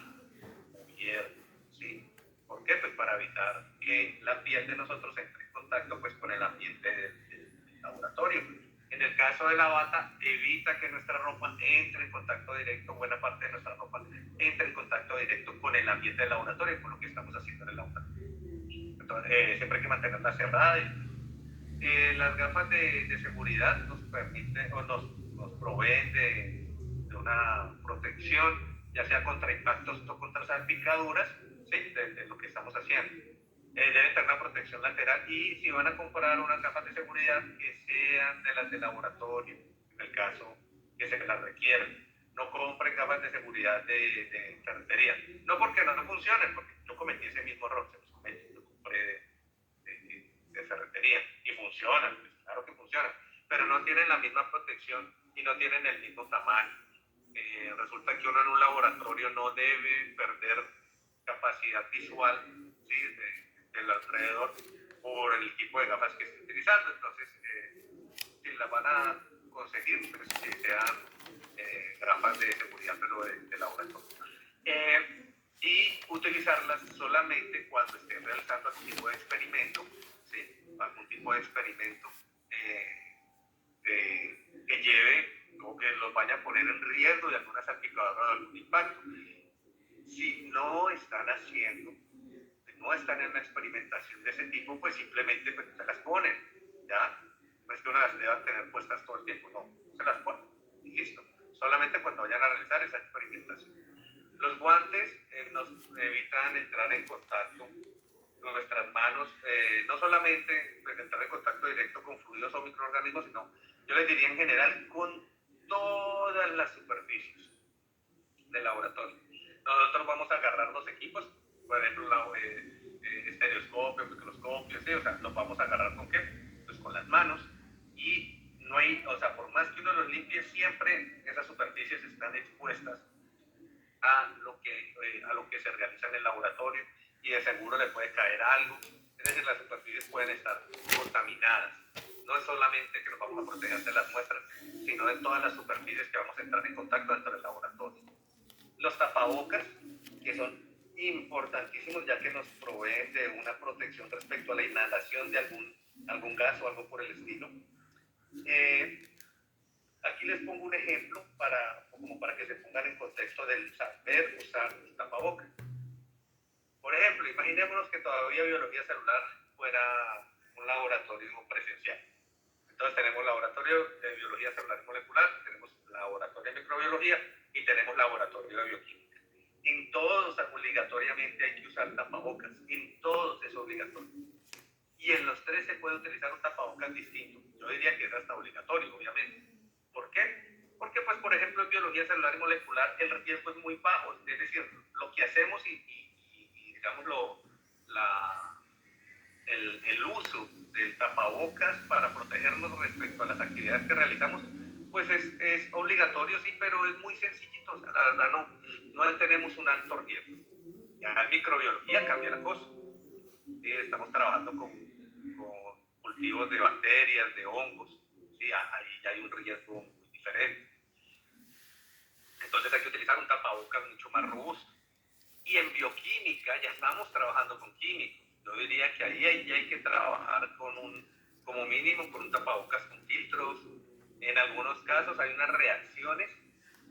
cubierto, ¿sí? ¿Por qué? Pues para evitar que la piel de nosotros entre en contacto pues, con el ambiente del laboratorio. En el caso de la bata, evita que nuestra ropa entre en contacto directo, buena parte de nuestra ropa entre en contacto directo con el ambiente del laboratorio, con lo que estamos haciendo en el laboratorio. Entonces, siempre hay que mantenerla cerrada. Las gafas de seguridad nos permiten o nos proveen de una protección, ya sea contra impactos o contra salpicaduras, ¿sí? de lo que estamos haciendo. Deben tener una protección lateral y si van a comprar unas gafas de seguridad que sean de las de laboratorio, en el caso que se las requieran. No compren gafas de seguridad de ferretería. No porque no funcionen, porque yo cometí ese mismo error, se los cometí, yo compré de ferretería y funcionan, pues claro que funcionan, pero no tienen la misma protección y no tienen el mismo tamaño. Resulta que uno en un laboratorio no debe perder capacidad visual, ¿sí? del alrededor por el tipo de gafas que esté utilizando. Entonces, si las van a conseguir, pues que sean gafas de seguridad, pero de laboratorio. Y utilizarlas solamente cuando estén realizando algún tipo de experimento, ¿sí? Algún tipo de experimento que lleve o que los vaya a poner en riesgo de alguna salpicadura o de algún impacto. Si no están haciendo, no están en una experimentación de ese tipo, pues simplemente pues, se las ponen, ¿ya? No es que uno las deba tener puestas todo el tiempo, no, se las ponen y listo. Solamente cuando vayan a realizar esa experimentación. Los guantes nos evitan entrar en contacto con nuestras manos, no solamente pues, entrar en contacto directo con fluidos o microorganismos, sino yo les diría en general con todas las superficies del laboratorio. Nosotros vamos a agarrar los equipos, por ejemplo, estereoscopio, microscopio, ¿sí? O sea, los vamos a agarrar ¿con qué? Pues con las manos y no hay, o sea, por más que uno los limpie, siempre esas superficies están expuestas a lo que se realiza en el laboratorio y de seguro le puede caer algo. Es decir, las superficies pueden estar contaminadas. No es solamente que nos vamos a proteger de las muestras, sino de todas las superficies que vamos a entrar en contacto dentro del laboratorio. Los tapabocas, que son importantísimos ya que nos proveen de una protección respecto a la inhalación de algún gas o algo por el estilo. Aquí les pongo un ejemplo como para que se pongan en contexto del saber usar el tapabocas. Por ejemplo, imaginémonos que todavía biología celular fuera un laboratorio presencial. Entonces tenemos laboratorio de biología celular y molecular, tenemos laboratorio de microbiología y tenemos laboratorio de bioquímica. En todos obligatoriamente hay que usar tapabocas, en todos es obligatorio. Y en los tres se puede utilizar un tapabocas distinto. Yo diría que es hasta obligatorio, obviamente. ¿Por qué? Porque, pues, por ejemplo, en biología celular y molecular el riesgo es muy bajo. Es decir, lo que hacemos y digamos, el uso del tapabocas para protegernos respecto a las actividades que realizamos, pues es obligatorio, sí, pero es muy sencillito. O sea, la verdad no tenemos un alto riesgo. Ya en microbiología cambia la cosa. ¿Sí? Estamos trabajando con cultivos de bacterias, de hongos. ¿Sí? Ahí ya hay un riesgo muy diferente. Entonces hay que utilizar un tapabocas mucho más robusto. Y en bioquímica ya estamos trabajando con químicos. Yo diría que ahí hay que trabajar como mínimo con un tapabocas con filtros. En algunos casos hay unas reacciones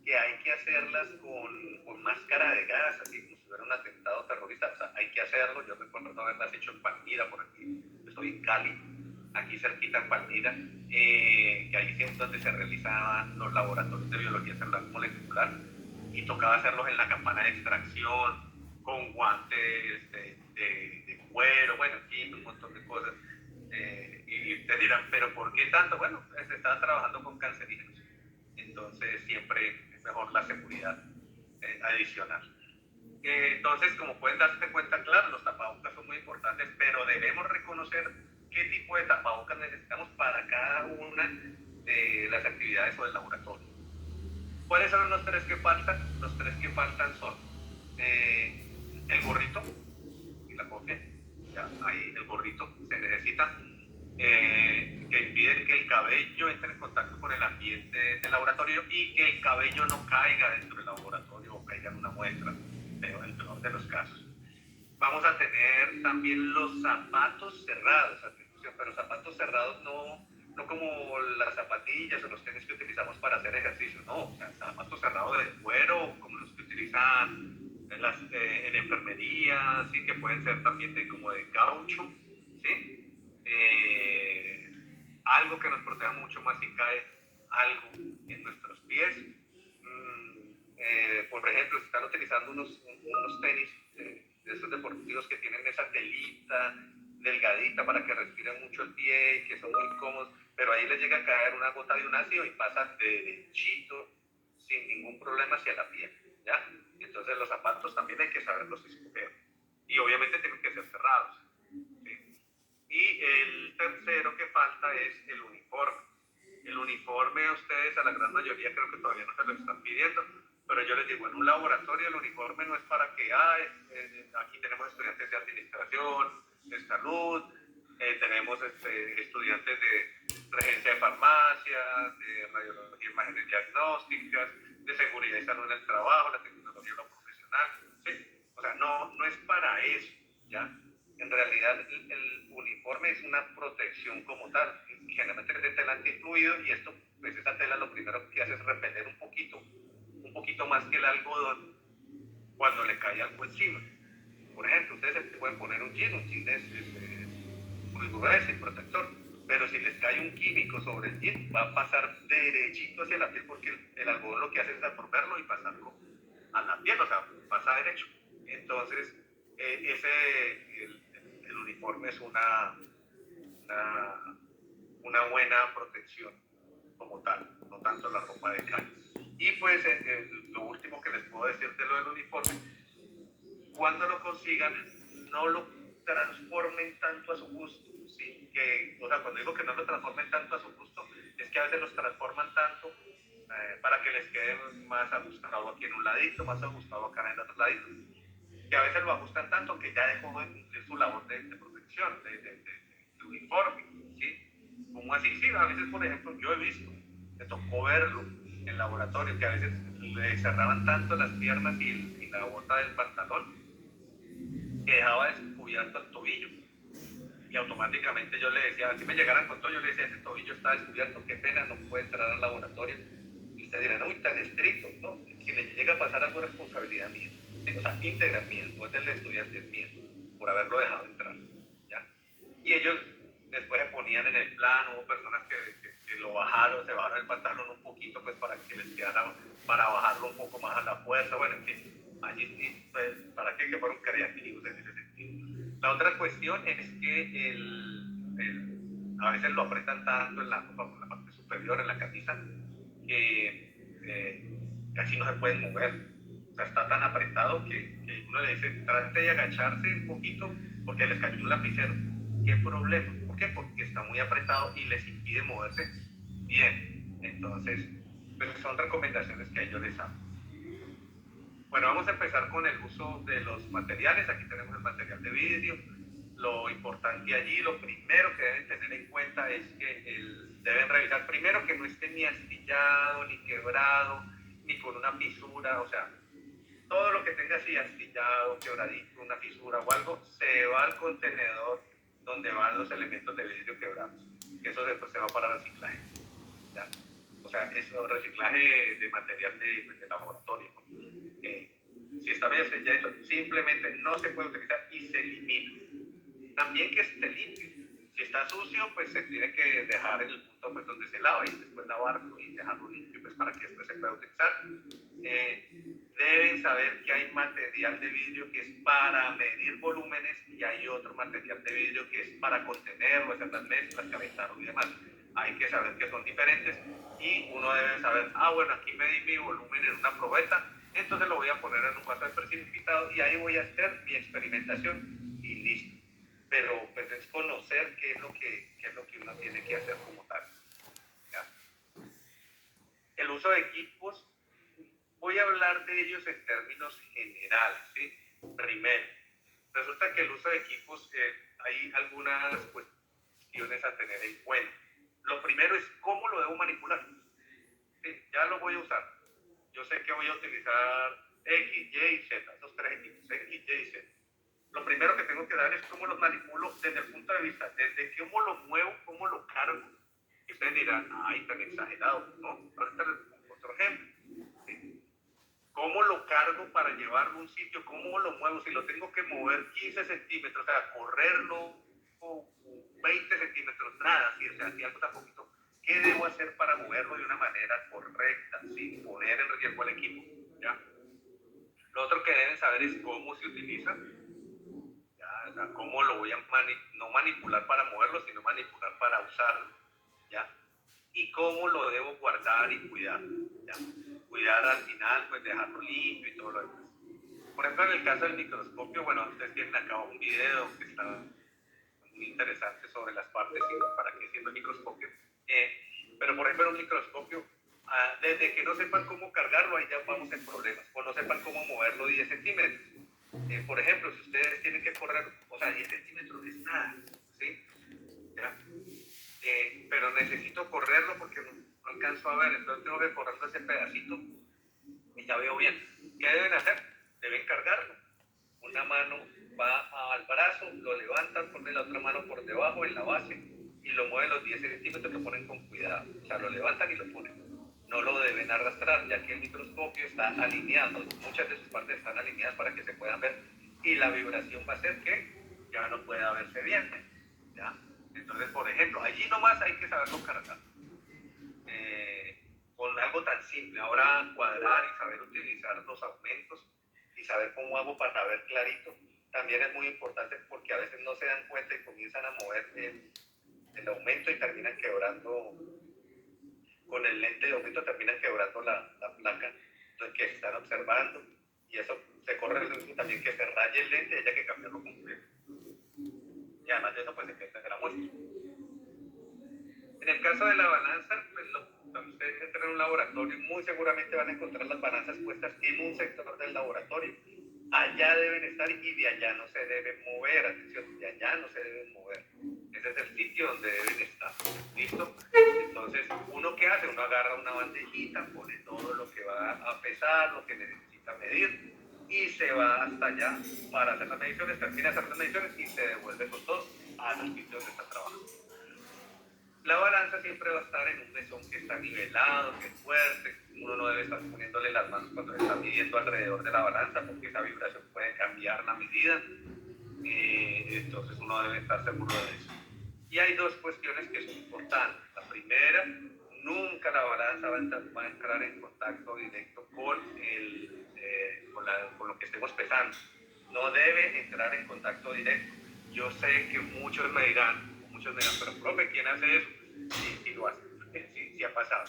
que hay que hacerlas con máscara de gas, así como si fuera un atentado terrorista. O sea, hay que hacerlo. Yo recuerdo haberlas hecho en Palmira, por aquí. Estoy en Cali, aquí cerquita en Palmira, que ahí es donde se realizaban los laboratorios de biología celular molecular y tocaba hacerlos en la campana de extracción, con guantes de cuero, bueno, aquí un montón de cosas. Y te dirán, ¿pero por qué tanto? Bueno, se estaba trabajando con cancerígenos, entonces siempre es mejor la seguridad adicional. Entonces, como pueden darse cuenta, claro, los tapabocas son muy importantes, pero debemos reconocer que qué tipo de tapabocas necesitamos para cada una de las actividades o del laboratorio. ¿Cuáles son los tres que faltan? Los tres que faltan son el gorrito y la copia. Ya, ahí el gorrito se necesita, que impide que el cabello entre en contacto con el ambiente del laboratorio y que el cabello no caiga dentro del laboratorio o caiga en una muestra, pero en el peor de los casos. Vamos a tener también los zapatos cerrados, atención, pero zapatos cerrados no como las zapatillas o los tenis que utilizamos para hacer ejercicio, no, o sea, zapatos cerrados de cuero, como los que utilizan en enfermería, ¿sí? Que pueden ser también como de caucho, ¿sí? Algo que nos proteja mucho más si cae algo en nuestros pies. Por ejemplo, si están utilizando unos tenis de estos deportivos que tienen esa telita delgadita para que respiren mucho el pie y que son muy cómodos, pero ahí les llega a caer una gota de un ácido y pasa derechito, sin ningún problema hacia la piel, ¿ya? Entonces los zapatos también hay que saberlos escoger. Y obviamente tienen que ser cerrados, ¿sí? Y el tercero que falta es el uniforme. El uniforme a ustedes, a la gran mayoría, creo que todavía no se lo están pidiendo, pero yo les digo, en un laboratorio el uniforme no es para que, aquí tenemos estudiantes de administración, de salud, tenemos estudiantes de regencia de farmacia, de radiología, imágenes diagnósticas, de seguridad y salud en el trabajo, la tecnología lo profesional, ¿sí? O sea, no es para eso, ¿ya? En realidad el uniforme es una protección como tal, generalmente es de tela antifluido y esto, pues esa tela lo primero que hace es repeler un poquito más que el algodón cuando le cae algo encima. Por ejemplo, ustedes se pueden poner un jean es muy grueso y protector, pero si les cae un químico sobre el jean va a pasar derechito hacia la piel porque el algodón lo que hace es absorberlo y pasarlo a la piel, o sea, pasa derecho. Entonces, el uniforme es una buena protección como tal, no tanto la ropa de calle. Y pues lo último que les puedo decir de lo del uniforme, cuando lo consigan, no lo transformen tanto a su gusto, ¿sí? O sea, cuando digo que no lo transformen tanto a su gusto, es que a veces los transforman tanto para que les quede más ajustado aquí en un ladito, más ajustado acá en el otro ladito, que a veces lo ajustan tanto que ya dejó de cumplir su labor de protección, de uniforme, ¿sí? Como así, sí, a veces, por ejemplo, yo he visto, me tocó verlo en laboratorio, que a veces le cerraban tanto las piernas y la bota del pantalón, que dejaba descubierto el tobillo. Y automáticamente yo le decía, si me llegaran con todo, yo le decía, ese tobillo está descubierto, qué pena, no puede entrar al laboratorio. Y usted dirá, no, tan estricto, ¿no? Si le llega a pasar algo, es responsabilidad mía. O sea, íntegra mía, no es del estudiante, es mía, por haberlo dejado entrar, ¿ya? Y ellos después se ponían en el plano, hubo personas que lo bajaron, se bajaron el pantalón un poquito, pues para que les quedara, para bajarlo un poco más a la fuerza, bueno, en fin, allí sí, pues, para que fueron creativos en ese sentido. La otra cuestión es que a veces lo apretan tanto en la parte superior, en la camisa, que casi no se pueden mover. O sea, está tan apretado que uno le dice, trate de agacharse un poquito porque les cayó un lapicero. ¿Qué problema? ¿Por qué? Porque está muy apretado y les impide moverse bien. Entonces, pues son recomendaciones que ellos les hago. Bueno, vamos a empezar con el uso de los materiales. Aquí tenemos el material de vidrio. Lo importante allí, lo primero que deben tener en cuenta es que deben revisar primero que no esté ni astillado, ni quebrado, ni con una fisura. O sea, todo lo que tenga así astillado, quebradito, una fisura o algo, se va al contenedor donde van los elementos de vidrio quebrados. Que eso después se va para reciclaje, ¿ya? O sea, es un reciclaje de material de laboratorio. Si está bien sellado, simplemente no se puede utilizar y se elimina. También que esté limpio. Si está sucio, pues se tiene que dejar en el punto pues, donde se lava y después lavarlo y dejarlo limpio pues, para que después se pueda utilizar. Deben saber que hay material de vidrio que es para medir volúmenes y hay otro material de vidrio que es para contenerlo, hacer las mezclas, calentarlo y demás. Hay que saber que son diferentes y uno debe saber, bueno, aquí medí mi volumen en una probeta, entonces lo voy a poner en un vaso de precipitado y ahí voy a hacer mi experimentación y listo. Pero pues es conocer qué es lo que de ellos en términos generales, ¿sí? Primero, resulta que el uso de equipos, hay algunas cuestiones a tener en cuenta. Lo primero es cómo lo debo manipular. Sí, ya lo voy a usar. Yo sé que voy a utilizar X, Y y Z, esos tres equipos, X, Y y Z. Lo primero que tengo que dar es cómo los manipulo desde el punto de vista, desde cómo lo muevo, cómo lo cargo. Y ustedes dirán, ay, tan exagerado, ¿no? Ahorita les pongo otro ejemplo. ¿Sí? ¿Cómo lo cargo para llevarlo a un sitio? ¿Cómo lo muevo? Si lo tengo que mover 15 centímetros, o sea, correrlo o 20 centímetros, nada, ¿sí? O sea, si algo tan poquito, ¿qué debo hacer para moverlo de una manera correcta, sin poner en riesgo al equipo? ¿Ya? Lo otro que deben saber es cómo se utiliza, ¿ya? O sea, cómo lo voy a no manipular para moverlo, sino manipular para usarlo, ¿ya? Y cómo lo debo guardar y cuidar, ¿ya? Cuidar al final, pues dejarlo limpio y todo lo demás. Por ejemplo, en el caso del microscopio, bueno, ustedes tienen acá un video que está muy interesante sobre las partes y para qué sirve el microscopio. Pero por ejemplo, en un microscopio, desde que no sepan cómo cargarlo, ahí ya vamos en problemas, o no sepan cómo moverlo 10 centímetros. Por ejemplo, si ustedes tienen que correr, o sea, 10 centímetros es nada, ¿sí? ¿Ya? Pero necesito correrlo porque no alcanzo a ver, entonces tengo que correrlo ese pedacito y ya veo bien. ¿Qué deben hacer? Deben cargarlo. Una mano va al brazo, lo levantan, ponen la otra mano por debajo en la base y lo mueven los 10 centímetros, lo ponen con cuidado. O sea, lo levantan y lo ponen. No lo deben arrastrar, ya que el microscopio está alineado, muchas de sus partes están alineadas para que se puedan ver y la vibración va a hacer que ya no pueda verse bien. ¿Ya? Entonces, por ejemplo, allí nomás hay que saberlo cargar. Con algo tan simple, ahora cuadrar y saber utilizar los aumentos y saber cómo hago para ver clarito, también es muy importante porque a veces no se dan cuenta y comienzan a mover el aumento y terminan quebrando, con el lente de aumento terminan quebrando la placa, entonces que están observando y eso se corre el riesgo también que se raye el lente y haya que cambiarlo completo. Y además de eso pues se pierde la muestra. En el caso de la balanza, pues cuando ustedes entran en un laboratorio, muy seguramente van a encontrar las balanzas puestas en un sector del laboratorio. Allá deben estar y de allá no se deben mover. Atención, de allá no se deben mover. Ese es el sitio donde deben estar. ¿Listo? Entonces, ¿uno qué hace? Uno agarra una bandejita, pone todo lo que va a pesar, lo que necesita medir y se va hasta allá para hacer las mediciones, termina de hacer las mediciones y se devuelve con todo al sitio donde está trabajando. La balanza siempre va a estar en un mesón que está nivelado, que es fuerte. Uno no debe estar poniéndole las manos cuando está midiendo alrededor de la balanza porque esa vibración puede cambiar la medida. Entonces uno debe estar seguro de eso. Y hay dos cuestiones que son importantes. La primera, nunca la balanza va a entrar en contacto directo con lo que estemos pesando. No debe entrar en contacto directo. Yo sé que muchos me dirán, pero profe, ¿quién hace eso? Sí lo hace, sí ha pasado.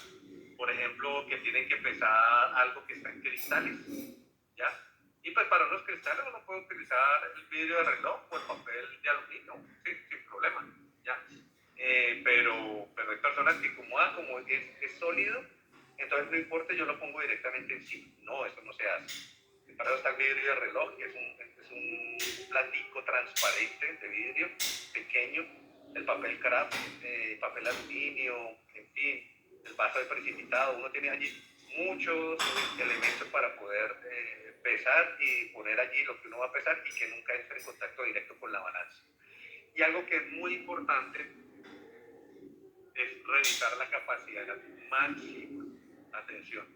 Por ejemplo, que tienen que pesar algo que está en cristales, ¿ya? Y pues para unos cristales uno puede utilizar el vidrio de reloj o el papel de aluminio, ¿sí? Sin problema, ¿ya? Pero hay personas que como es sólido, entonces no importa, yo lo pongo directamente encima. No, eso no se hace. Para eso está el vidrio de reloj, que es un platico transparente de vidrio, pequeño, el papel craft, papel aluminio, en fin, el vaso de precipitado. Uno tiene allí muchos elementos para poder pesar y poner allí lo que uno va a pesar y que nunca entre en contacto directo con la balanza. Y algo que es muy importante es revisar la capacidad máxima. Atención,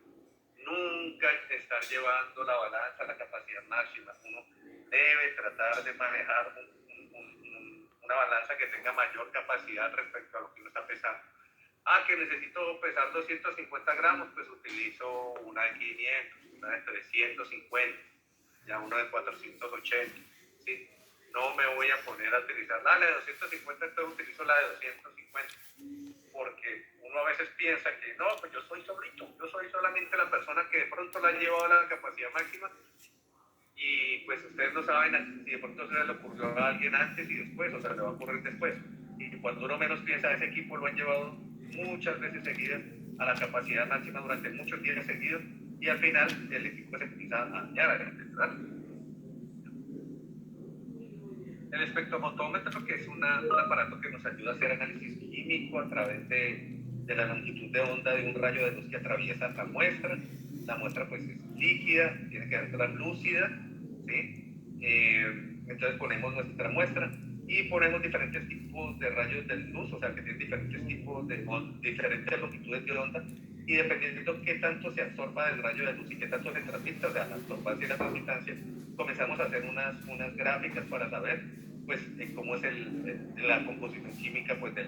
nunca estar llevando la balanza a la capacidad máxima. Uno debe tratar de manejar una balanza que tenga mayor capacidad respecto a lo que uno está pesando. Que necesito pesar 250 gramos, pues utilizo una de 500, una de 350, ya uno de 480, ¿sí? No me voy a poner a utilizar la de 250, entonces utilizo la de 250, porque uno a veces piensa que no, pues yo soy solito, yo soy solamente la persona que de pronto la ha llevado a la capacidad máxima y pues ustedes no saben si de pronto se le ocurrió a alguien antes y después, o sea, le va a ocurrir después. Y cuando uno menos piensa, ese equipo lo han llevado muchas veces seguidas a la capacidad máxima durante muchos días seguidos y al final el equipo se empieza a dañar, a deteriorar. El espectrofotómetro, que es un aparato que nos ayuda a hacer análisis químico a través de la longitud de onda de un rayo de luz que atraviesa la muestra. La muestra pues es líquida, tiene que ser translúcida, ¿sí? Entonces ponemos nuestra muestra y ponemos diferentes tipos de rayos de luz, o sea que tienen diferentes tipos de diferentes longitudes de onda, y dependiendo de qué tanto se absorba del rayo de luz y qué tanto se transmita, o sea, la absorbancia y la transmitancia, comenzamos a hacer unas gráficas para saber pues cómo es la composición química pues de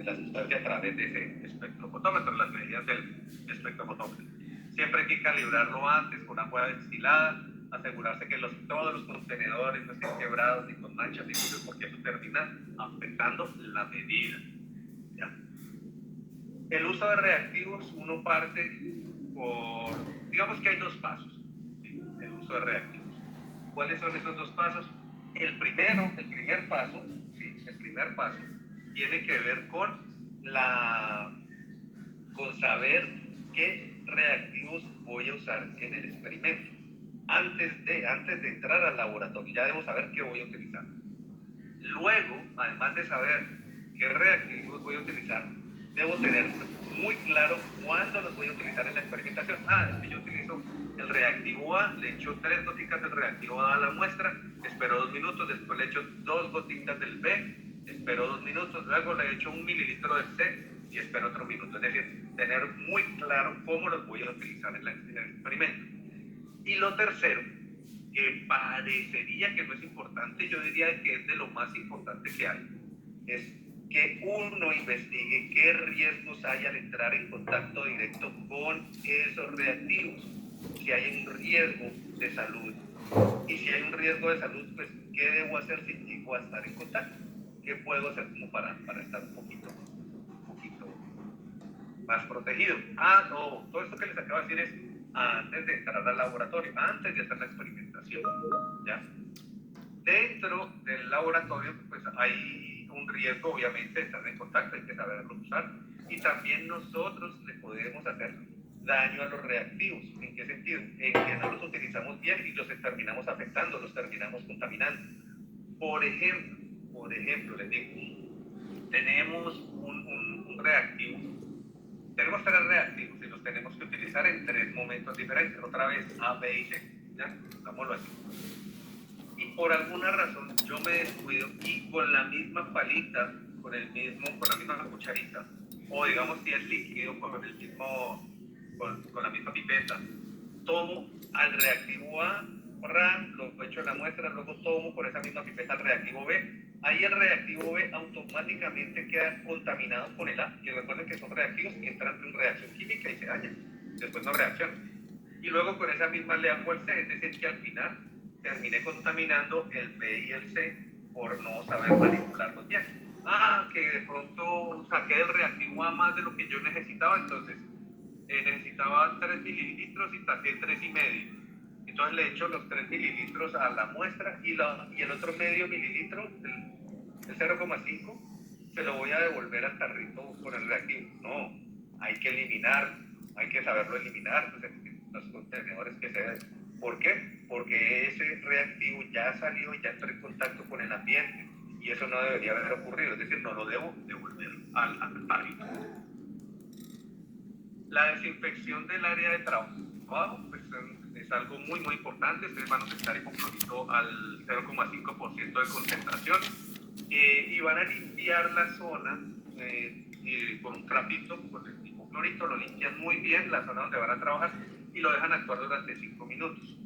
la sustancia a través de ese espectrofotómetro, las medidas del espectrofotómetro. Siempre hay que calibrarlo antes con agua destilada, asegurarse que todos los contenedores no estén quebrados ni con manchas ni cosas, porque eso termina afectando la medida. ¿Ya? El uso de reactivos, uno parte por, digamos que hay dos pasos, ¿sí? El uso de reactivos. ¿Cuáles son esos dos pasos? El primer paso, ¿sí? El primer paso tiene que ver con saber qué reactivos voy a usar en el experimento. Antes de entrar al laboratorio, ya debo saber qué voy a utilizar. Luego, además de saber qué reactivos voy a utilizar, debo tener muy claro cuándo los voy a utilizar en la experimentación. Es que yo utilizo el reactivo A, le echo 3 gotitas del reactivo A a la muestra, espero 2 minutos, después le echo 2 gotitas del B, espero 2 minutos, luego le echo 1 mililitro del C y espero otro minuto. Es decir, tener muy claro cómo los voy a utilizar en el experimento. Y lo tercero, que parecería que no es importante, yo diría que es de lo más importante que hay, es que uno investigue qué riesgos hay al entrar en contacto directo con esos reactivos. Si hay un riesgo de salud, y si hay un riesgo de salud, pues ¿qué debo hacer si llego a estar en contacto? ¿Qué puedo hacer como para estar un poquito más protegido? No, todo esto que les acabo de decir es antes de entrar al laboratorio, antes de hacer la experimentación, ¿ya? Dentro del laboratorio, pues hay un riesgo, obviamente, de estar en contacto, hay que saberlo usar, y también nosotros le podemos hacer daño a los reactivos. ¿En qué sentido? En que no los utilizamos bien y los terminamos afectando, los terminamos contaminando. Por ejemplo, les digo, tenemos un reactivo, tenemos 3 reactivos y los tenemos que utilizar en 3 momentos diferentes, otra vez A, B y C, ¿ya? Hagámoslo así. Y por alguna razón yo me descuido y con la misma palita, con la misma cucharita, o digamos si es líquido, con la misma pipeta, tomo al reactivo A, lo echo en la muestra, luego tomo por esa misma pipeta al reactivo B. Ahí el reactivo B automáticamente queda contaminado con el A, y recuerden que son reactivos que entran en reacción química y se dañan, después no reaccionan. Y luego con esa misma le hago el C, es decir, que al final terminé contaminando el B y el C por no saber manipularlos bien. Que de pronto saqué del reactivo A más de lo que yo necesitaba, entonces necesitaba 3 mililitros y saqué 3,5. Entonces le echo los 3 mililitros a la muestra y el otro medio mililitro, el 0,5, se lo voy a devolver al tarrito con el reactivo. No, hay que eliminar, hay que saberlo eliminar, pues, los contenedores que se den. ¿Por qué? Porque ese reactivo ya salió y ya entró en contacto con el ambiente y eso no debería haber ocurrido, es decir, no lo debo devolver al tarrito. La desinfección del área de trabajo pues, es algo muy muy importante. Ustedes van a utilizar hipoclorito al 0,5% de concentración y van a limpiar la zona con un trapito, con el hipoclorito, lo limpian muy bien, la zona donde van a trabajar, y lo dejan actuar durante 5 minutos.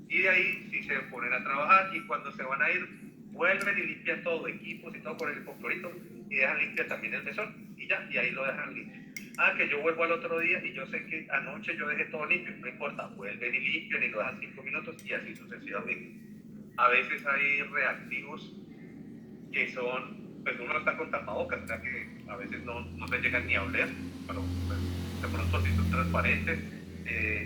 Y de ahí sí se ponen a trabajar, y cuando se van a ir, vuelven y limpian todo, equipos y todo con el hipoclorito, y dejan limpia también el mesón, y ya, y ahí lo dejan limpio. Que yo vuelvo al otro día y yo sé que anoche yo dejé todo limpio, no importa, vuelven y limpian y lo dejan 5 minutos y así sucesivamente. A veces hay reactivos que son, pues uno está con tapabocas, o sea que a veces no se llegan ni a oler, pero pues, de pronto sí son transparentes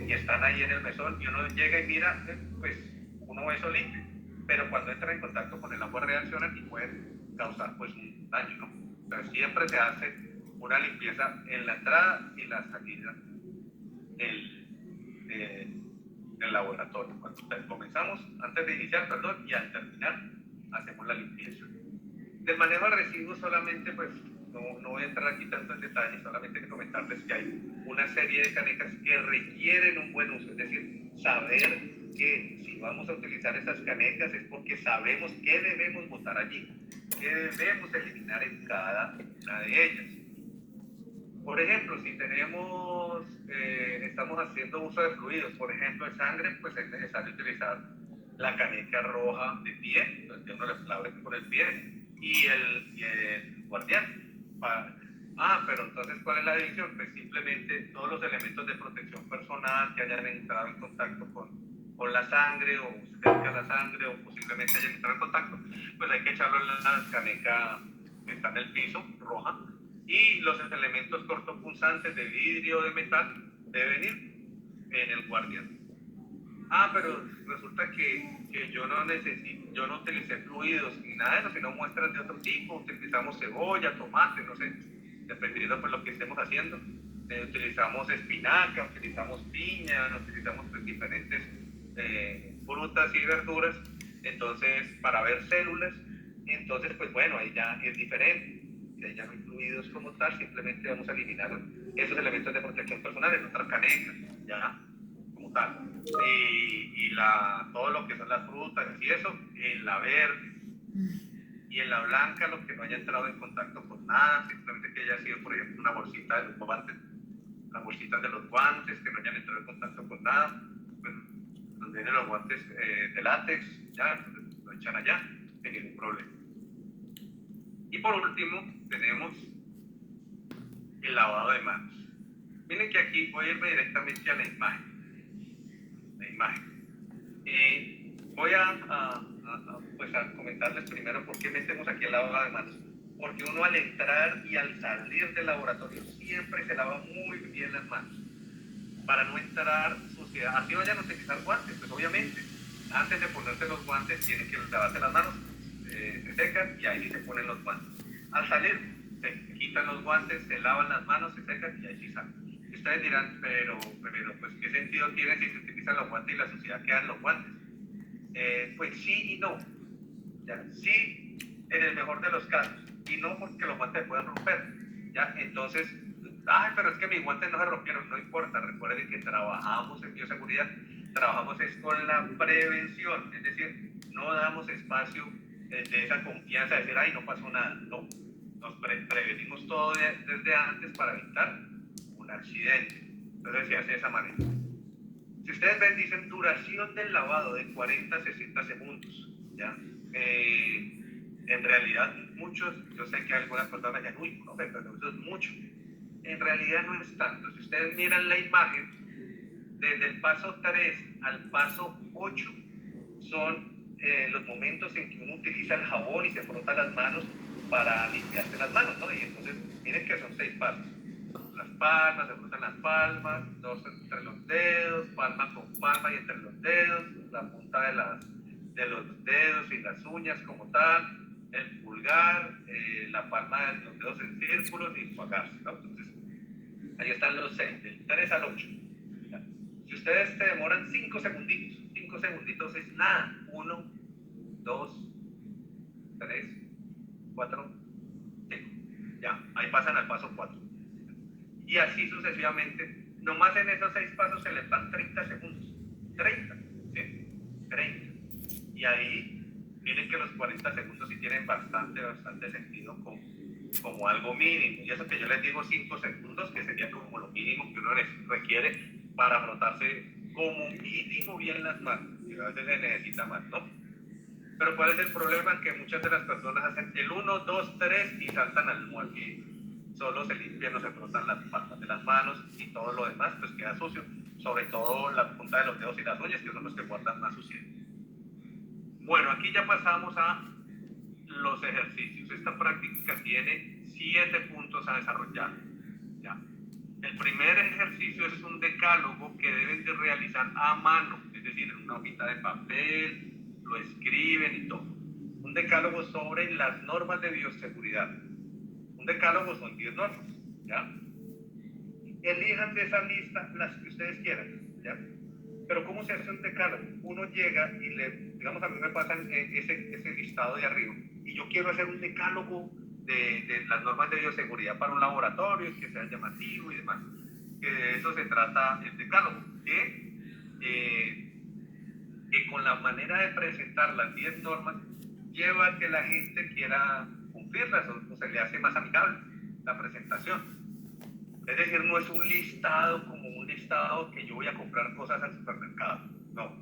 y están ahí en el mesón y uno llega y mira, pues uno ve eso limpio, pero cuando entra en contacto con el agua reaccionan y pueden causar pues un daño, ¿no? Entonces siempre se hace una limpieza en la entrada y la salida del laboratorio. Cuando comenzamos, antes de iniciar, perdón, y al terminar, hacemos la limpieza. Del manejo de residuos solamente, pues, no voy a entrar aquí tanto en detalle, solamente comentarles que hay una serie de canecas que requieren un buen uso, es decir, saber que si vamos a utilizar esas canecas es porque sabemos qué debemos botar allí, qué debemos eliminar en cada una de ellas. Por ejemplo, si estamos haciendo uso de fluidos, por ejemplo, de sangre, pues es necesario utilizar la caneca roja de pie, donde uno la abre con el pie, y el guardián. Pero entonces, ¿cuál es la división? Pues simplemente todos los elementos de protección personal que hayan entrado en contacto con la sangre o cerca de la sangre o posiblemente hayan entrado en contacto, pues hay que echarlo en la caneca que está en el piso, roja, y los elementos cortopunzantes de vidrio o de metal deben ir en el guardián. Pero resulta que yo no utilicé fluidos ni nada de eso, sino muestras de otro tipo. Utilizamos cebolla, tomate, no sé, dependiendo de lo que estemos haciendo. Utilizamos espinaca, utilizamos piña, utilizamos pues, diferentes frutas y verduras, entonces, para ver células. Entonces, pues bueno, ahí ya es diferente. Ahí ya no hay fluidos como tal, simplemente vamos a eliminar esos elementos de protección personal en otras canecas, ya, como tal. Y todo lo que son las frutas y eso, en la verde. Y en la blanca, lo que no haya entrado en contacto con nada, simplemente que haya sido, por ejemplo, una bolsita de los guantes, las bolsitas de los guantes, que no hayan entrado en contacto con nada, pues, donde vienen los guantes de látex, ya, entonces lo echan allá, sin ningún problema. Y por último, tenemos el lavado de manos. Miren que aquí voy a irme directamente a la imagen. Voy pues a comentarles primero por qué metemos aquí el lavado de manos. Porque uno al entrar y al salir del laboratorio siempre se lava muy bien las manos. Para no entrar suciedad. Así vayan a utilizar guantes, pues obviamente. Antes de ponerse los guantes tienen que lavarse las manos, se secan y ahí sí se ponen los guantes. Al salir, se quitan los guantes, se lavan las manos, se secan y ahí sí salen. Y ustedes dirán, pero pues, ¿qué sentido tiene si se utilizan los guantes y la suciedad queda en los guantes? Pues sí y no. ¿Ya? Sí, en el mejor de los casos. Y no porque los guantes pueden romper. ¿Ya? Entonces, pero es que mis guantes no se rompieron. No importa, recuerden que trabajamos en bioseguridad, trabajamos es con la prevención. Es decir, no damos espacio de esa confianza de decir, no pasó nada. No, nos prevenimos todo desde antes para evitar un accidente. Entonces se hace de esa manera. Si ustedes ven, dicen duración del lavado de 40 a 60 segundos. ¿Ya? En realidad, muchos, yo sé que algunas personas ya, no, pero eso es mucho. En realidad no es tanto. Si ustedes miran la imagen, desde el paso 3 al paso 8 son los momentos en que uno utiliza el jabón y se frota las manos para limpiarse las manos, ¿no? Y entonces, miren que son 6 pasos. Las palmas, se frotan las palmas, 2 entre los dedos, palma con palma y entre los dedos, la punta de los dedos y las uñas como tal, el pulgar, la palma de los dedos en círculos y enjuagarse, ¿no? Entonces, ahí están los 6, del 3 al 8. ¿Ya? Si ustedes se demoran 5 segunditos es nada. 1, 2, 3, 4, 5. Ya, ahí pasan al paso 4. Y así sucesivamente. Nomás en esos 6 pasos se les dan 30 segundos. 30. ¿Sí? 30. Y ahí, miren que los 40 segundos sí tienen bastante sentido como algo mínimo. Y eso que yo les digo 5 segundos, que sería como lo mínimo que uno requiere para frotarse como mínimo bien las manos. Y a veces se necesita más, ¿no? Pero ¿cuál es el problema? Que muchas de las personas hacen el 1, 2, 3 y saltan al muelle. Solo se limpian o se frotan las palmas de las manos y todo lo demás pues queda sucio. Sobre todo la punta de los dedos y las uñas, que son los que guardan más suciedad. Bueno, aquí ya pasamos a los ejercicios. Esta práctica tiene 7 puntos a desarrollar. ¿Ya? El primer ejercicio es un decálogo que deben de realizar a mano, es decir, en una hojita de papel, lo escriben y todo. Un decálogo sobre las normas de bioseguridad. Un decálogo son 10 normas, ¿ya? Elijan de esa lista las que ustedes quieran, ¿ya? Pero ¿cómo se hace un decálogo? Uno llega y digamos, a mí me pasan ese listado de arriba, y yo quiero hacer un decálogo de las normas de bioseguridad para un laboratorio, que sea llamativo y demás. Que de eso se trata el decálogo, que con la manera de presentar las 10 normas lleva a que la gente quiera cumplirlas o se le hace más amigable la presentación. Es decir, no es un listado como un listado que yo voy a comprar cosas al supermercado. No,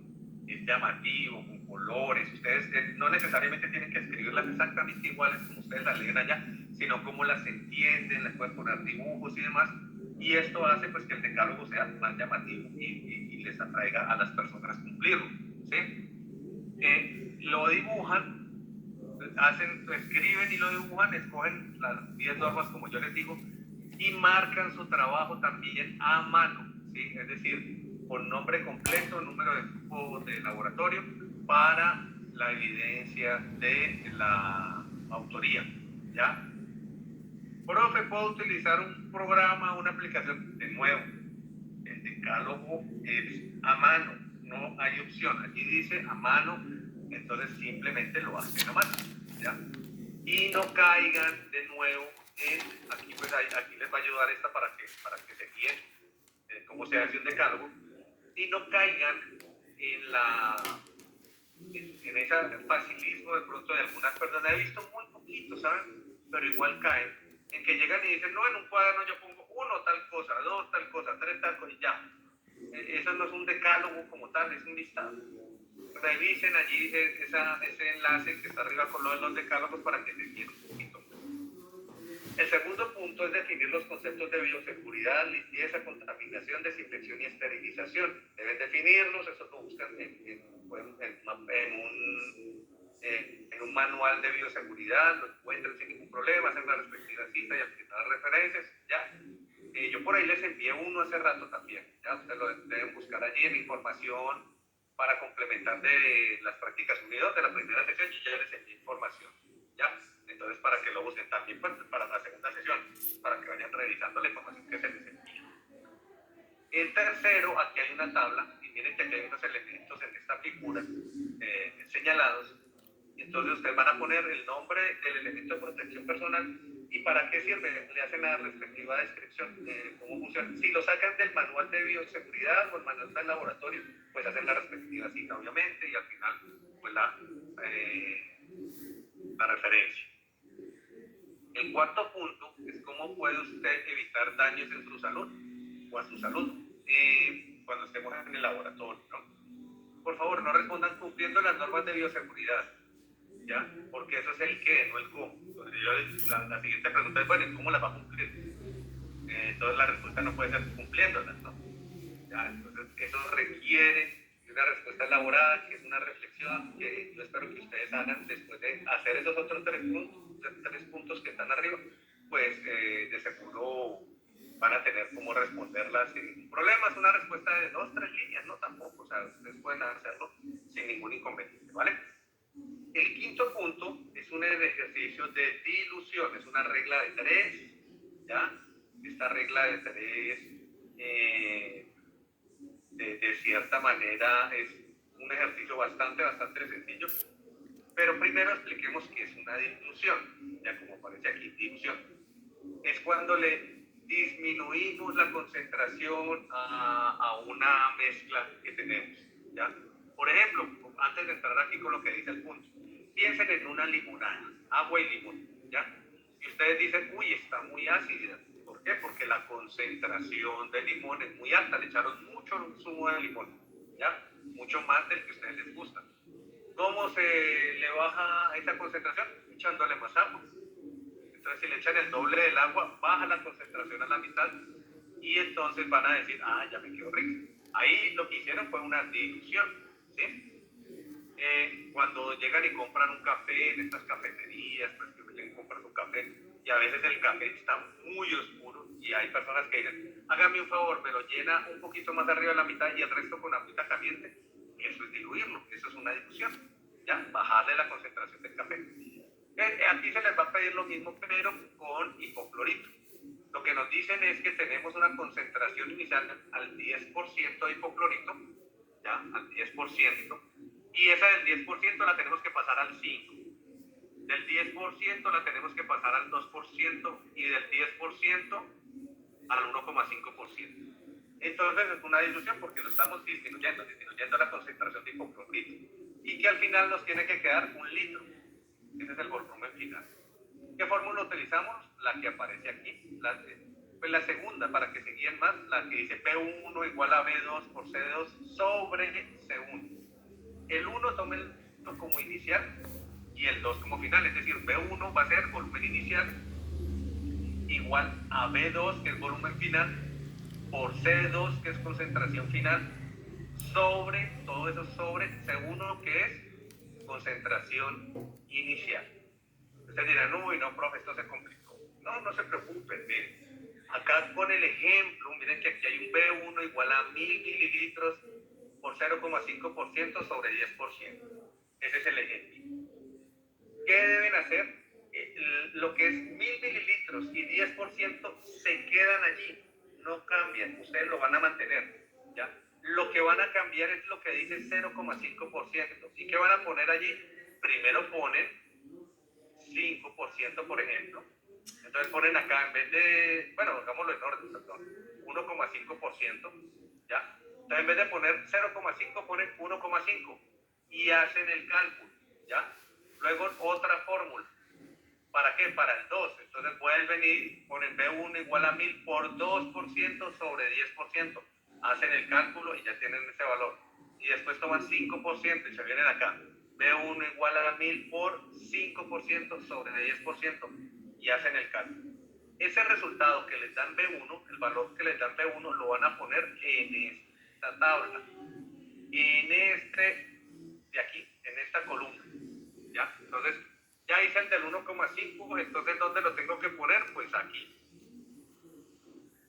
es llamativo, con colores. Ustedes no necesariamente tienen que escribirlas exactamente iguales como ustedes las leen allá, sino como las entienden, les pueden poner dibujos y demás. Y esto hace pues que el decálogo sea más llamativo y les atraiga a las personas cumplirlo. ¿Sí? Lo dibujan, escriben y lo dibujan, escogen las 10 normas como yo les digo, y marcan su trabajo también a mano, ¿sí? Es decir, con nombre completo, número de grupo de laboratorio para la evidencia de la autoría, ¿ya? Profe, ¿puedo utilizar un programa, una aplicación? De nuevo, el decálogo es a mano, no hay opción. Aquí dice a mano, entonces simplemente lo hacen a mano, ¿ya? Y no caigan de nuevo aquí, pues aquí les va a ayudar esta para que se guíen cómo se hace un decálogo, y no caigan en ese facilismo de pronto de algunas personas. He visto muy poquito, ¿saben? Pero igual caen en que llegan y dicen, no, en un cuaderno yo pongo 1 tal cosa, 2 tal cosa, 3 tal cosa y ya. Eso no es un decálogo como tal, es un listado. Revisen allí ese enlace que está arriba con lo de los decálogos para que se entienda un poquito. El segundo punto es definir los conceptos de bioseguridad, limpieza, contaminación, desinfección y esterilización. Deben definirlos, eso lo buscan en un manual de bioseguridad, lo encuentran sin ningún problema, hacen la respectiva cita y al final referencias, ya. Yo por ahí les envié uno hace rato también, ya ustedes lo deben buscar allí en información para complementar de las prácticas unidas de la primera sesión. Yo ya les envié información, ya. Entonces, para que lo busquen también pues, para la segunda sesión, para que vayan revisando la información que se les envía. El tercero, aquí hay una tabla, y miren que aquí hay unos elementos en esta figura señalados. Entonces, ustedes van a poner el nombre del elemento de protección personal y para qué sirve. Le hacen la respectiva descripción de cómo funciona. Si lo sacan del manual de bioseguridad o el manual del laboratorio, pues hacen la respectiva cita, obviamente, y al final, pues la referencia. El cuarto punto es cómo puede usted evitar daños en su salud o a su salud cuando estemos en el laboratorio, ¿no? Por favor, no respondan cumpliendo las normas de bioseguridad, ¿ya? Porque eso es el qué, no el cómo. Entonces la siguiente pregunta es, bueno, ¿y cómo las va a cumplir? Entonces la respuesta no puede ser cumpliéndolas, ¿no? ¿Ya? Entonces eso requiere una respuesta elaborada, que es una reflexión que yo espero que ustedes hagan después de hacer esos otros tres puntos que están arriba, pues de seguro van a tener cómo responderlas sin ningún problema. Es una respuesta de 2, 3 líneas, no tampoco, o sea, ustedes pueden hacerlo sin ningún inconveniente, ¿vale? El quinto punto es un ejercicio de dilución, es una regla de 3, ¿ya? Esta regla de 3 de cierta manera es un ejercicio bastante sencillo, pero primero expliquemos qué es una dilución, ya como aparece aquí, dilución. Es cuando le disminuimos la concentración a una mezcla que tenemos, ¿ya? Por ejemplo, antes de entrar aquí con lo que dice el punto, piensen en una limonada, agua y limón, ¿ya? Y ustedes dicen, uy, está muy ácida. ¿Por qué? Porque la concentración de limón es muy alta, le echaron mucho zumo de limón, ¿ya? Mucho más del que a ustedes les gusta. ¿Cómo se le baja esa concentración? Echándole más agua. Entonces, si le echan el doble del agua, baja la concentración a la mitad y entonces van a decir, ah, ya me quedó rico. Ahí lo que hicieron fue una dilución, ¿sí? Cuando llegan y compran un café en estas cafeterías, pues que llegan y compran un café y a veces el café está muy oscuro y hay personas que dicen, hágame un favor, me lo llena un poquito más arriba de la mitad y el resto con agüita caliente. Eso es diluirlo, eso es una dilución, ¿ya? Bajarle la concentración del café. Aquí se les va a pedir lo mismo, pero con hipoclorito. Lo que nos dicen es que tenemos una concentración inicial al 10% de hipoclorito, ¿ya? Al 10%, y esa del 10% la tenemos que pasar al 5%. Del 10% la tenemos que pasar al 2% y del 10% al 1,5%. Entonces es una disminución porque lo estamos disminuyendo la concentración de hipoclorito y que al final nos tiene que quedar 1 litro. Ese es el volumen final. ¿Qué fórmula utilizamos? La que aparece aquí. Pues la segunda, para que se guíen más, la que dice P1 igual a B2 por C2 sobre C1. El 1 tómenlo como inicial y el 2 como final, es decir, B1 va a ser volumen inicial igual a B2, que es volumen final, por C2, que es concentración final, sobre, todo eso sobre C1, que es concentración inicial. Ustedes dirán, uy, no, profe, esto se complicó. No, no se preocupen, miren. Acá con el ejemplo, miren que aquí hay un B1 igual a 1000 mililitros por 0,5% sobre 10%. Ese es el ejemplo. ¿Qué deben hacer? Lo que es 1000 mililitros y 10% se quedan allí, no cambian, ustedes lo van a mantener, ¿ya? Lo que van a cambiar es lo que dice 0,5%. ¿Y qué van a poner allí? Primero ponen 5%, por ejemplo. Entonces ponen acá, en vez de, bueno, hagámoslo en orden, perdón, 1,5%, ¿ya? Entonces en vez de poner 0,5 ponen 1,5 y hacen el cálculo, ¿ya? Luego otra fórmula. ¿Para qué? Para el 2. Entonces vuelven y ponen B1 igual a 1000 por 2% sobre 10%. Hacen el cálculo y ya tienen ese valor. Y después toman 5% y se vienen acá. B1 igual a 1000 por 5% sobre 10% y hacen el cálculo. Ese resultado que les dan B1, el valor que les dan B1, lo van a poner en esta tabla. En de aquí, en esta columna. ¿Ya? Entonces, ya hice el del 1,5, entonces ¿dónde lo tengo que poner? Pues aquí,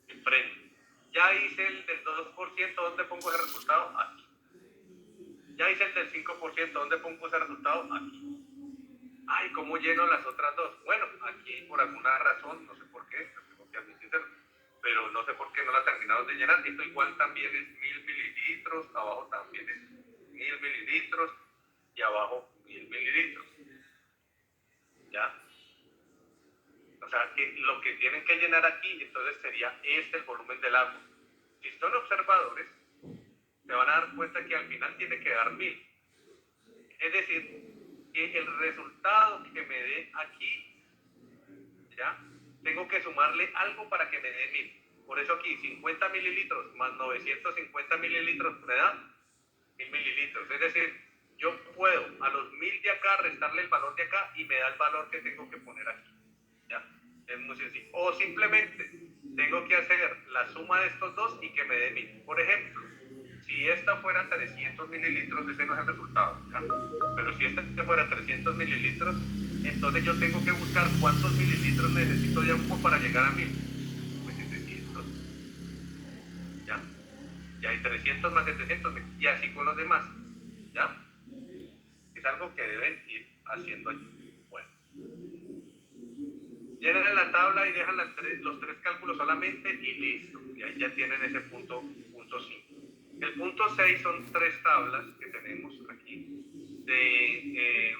enfrente. Ya hice el del 2%, ¿dónde pongo ese resultado? Aquí. Ya hice el del 5%, ¿dónde pongo ese resultado? Aquí. Ay, ¿cómo lleno las otras dos? Bueno, aquí por alguna razón, no sé por qué, tengo que admitirlo, pero no sé por qué no la terminamos de llenar. Esto igual también es 1000 mililitros, abajo también es 1000 mililitros y abajo 1000 mililitros. ¿Ya? O sea, que lo que tienen que llenar aquí, entonces sería el volumen del agua. Si son observadores, se van a dar cuenta que al final tiene que dar 1000. Es decir, que el resultado que me dé aquí, ¿ya? Tengo que sumarle algo para que me dé 1000. Por eso aquí 50 mililitros más 950 mililitros me da 1000 mililitros. Es decir, yo puedo a los 1000 de acá restarle el valor de acá y me da el valor que tengo que poner aquí. ¿Ya? Es muy sencillo. O simplemente tengo que hacer la suma de estos dos y que me dé 1000. Por ejemplo, si esta fuera 300 mililitros, ese no es el resultado, ¿ya? Pero si esta fuera 300 mililitros, entonces yo tengo que buscar cuántos mililitros necesito de agua para llegar a 1000. Pues 700. ¿Ya? Ya hay 300 más 700 y así con los demás. ¿Ya? Es algo que deben ir haciendo allí. Bueno. Llenan la tabla y dejan los tres cálculos solamente y listo. Y ahí ya tienen ese punto 5. El punto 6 son 3 tablas que tenemos aquí de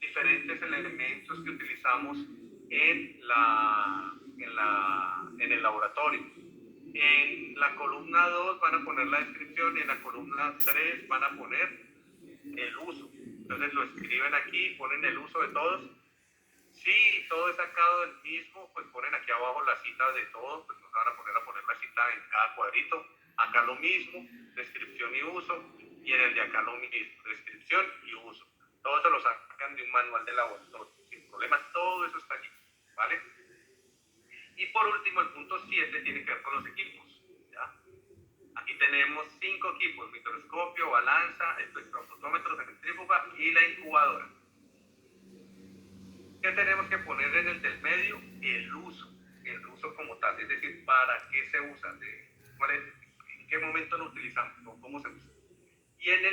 diferentes elementos que utilizamos en el laboratorio. En la columna 2 van a poner la descripción y en la columna 3 van a poner el uso. Entonces lo escriben aquí, ponen el uso de todos. Si todo es sacado del mismo, pues ponen aquí abajo la cita de todos, pues nos van a poner la cita en cada cuadrito. Acá lo mismo, descripción y uso, y en el de acá lo mismo, descripción y uso. Todo se lo sacan de un manual de laboratorio, sin problema, todo eso está allí, ¿vale? Y por último, el punto 7 tiene que ver con los equipos, ¿ya? Aquí tenemos 5 equipos: microscopio, balanza, espectrofotómetro, centrífuga y la incubadora. ¿Qué tenemos que poner en el del medio? El uso como tal, es decir, ¿para qué se usa? ¿En qué momento lo utilizamos? ¿Cómo se usa? Y en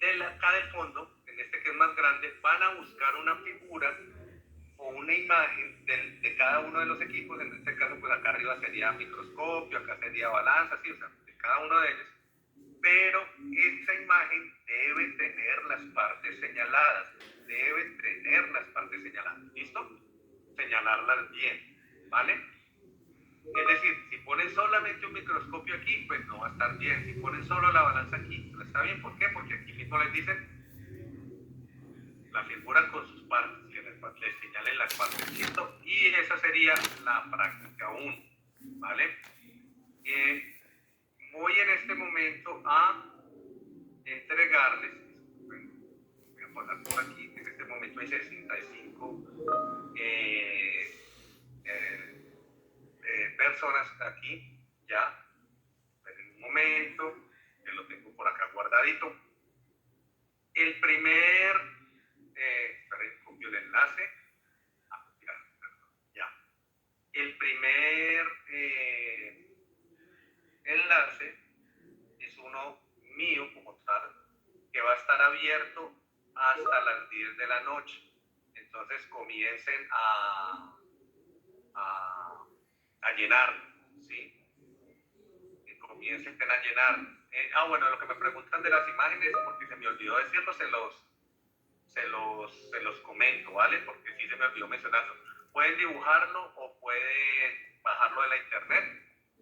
el acá del fondo, en este que es más grande, van a buscar una figura o una imagen de cada uno de los equipos. En este caso, pues acá arriba sería microscopio, acá sería balanza, sí, o sea, de cada uno de ellos. pero esa imagen debe tener las partes señaladas, ¿listo? Señalarlas bien, ¿vale? Es decir, si ponen solamente un microscopio aquí, pues no va a estar bien. Si ponen solo la balanza aquí, no está bien. ¿Por qué? Porque aquí mismo les dicen la figura con sus partes, que les señalen las partes, ¿listo? Y esa sería la práctica 1, ¿vale? Voy en este momento a entregarles, bueno, voy a poner por aquí, en este momento hay 65 personas aquí, ya, en un momento, que lo tengo por acá guardadito. El primer, esperen, copio el enlace, ya, el primer enlace es uno mío como tal, que va a estar abierto hasta las 10 de la noche. Entonces comiencen a llenar, ¿sí? Que comiencen a llenar. Bueno, lo que me preguntan de las imágenes, porque se me olvidó decirlo, se los comento, ¿vale? Porque sí se me olvidó mencionarlo. Pueden dibujarlo o pueden bajarlo de la internet.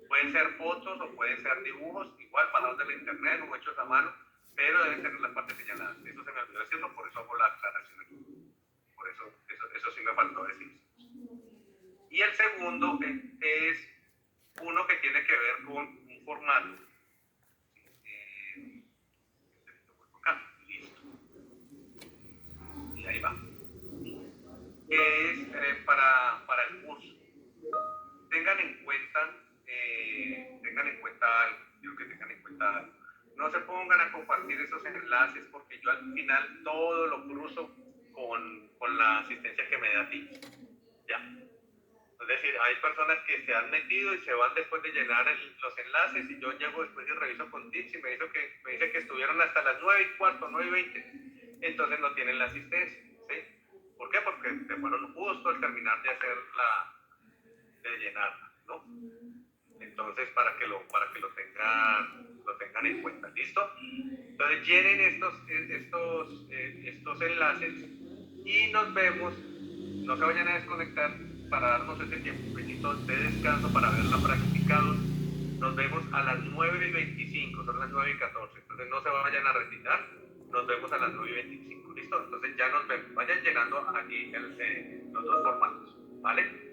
Pueden ser fotos o pueden ser dibujos, igual bajados de la internet o hechos a mano, pero deben tener las partes señaladas. Eso se me olvidó decirlo, por eso hago la aclaración aquí. Por eso sí me faltó decir. Y el segundo es uno que tiene que ver con un formato. Listo. Y ahí va. Que es para el curso. Tengan en cuenta algo. Quiero que tengan en cuenta algo. No se pongan a compartir esos enlaces porque yo al final todo lo cruzo con la asistencia que me da a ti. Ya. Es decir, hay personas que se han metido y se van después de llenar los enlaces y yo llego después y reviso con Teams y me dice que estuvieron hasta las 9:15, 9:20. Entonces no tienen la asistencia, ¿sí? ¿Por qué? Porque se fueron justo al terminar de llenarla, ¿no? Entonces, para que lo tengan en cuenta, ¿listo? Entonces, llenen estos enlaces y nos vemos. No se vayan a desconectar para darnos ese tiempo de descanso para verla practicados. Nos vemos a las 9:25, son las 9:14. Entonces, no se vayan a retirar. Nos vemos a las 9:25, ¿listo? Entonces, ya nos vemos. Vayan llenando aquí los dos formatos, ¿vale?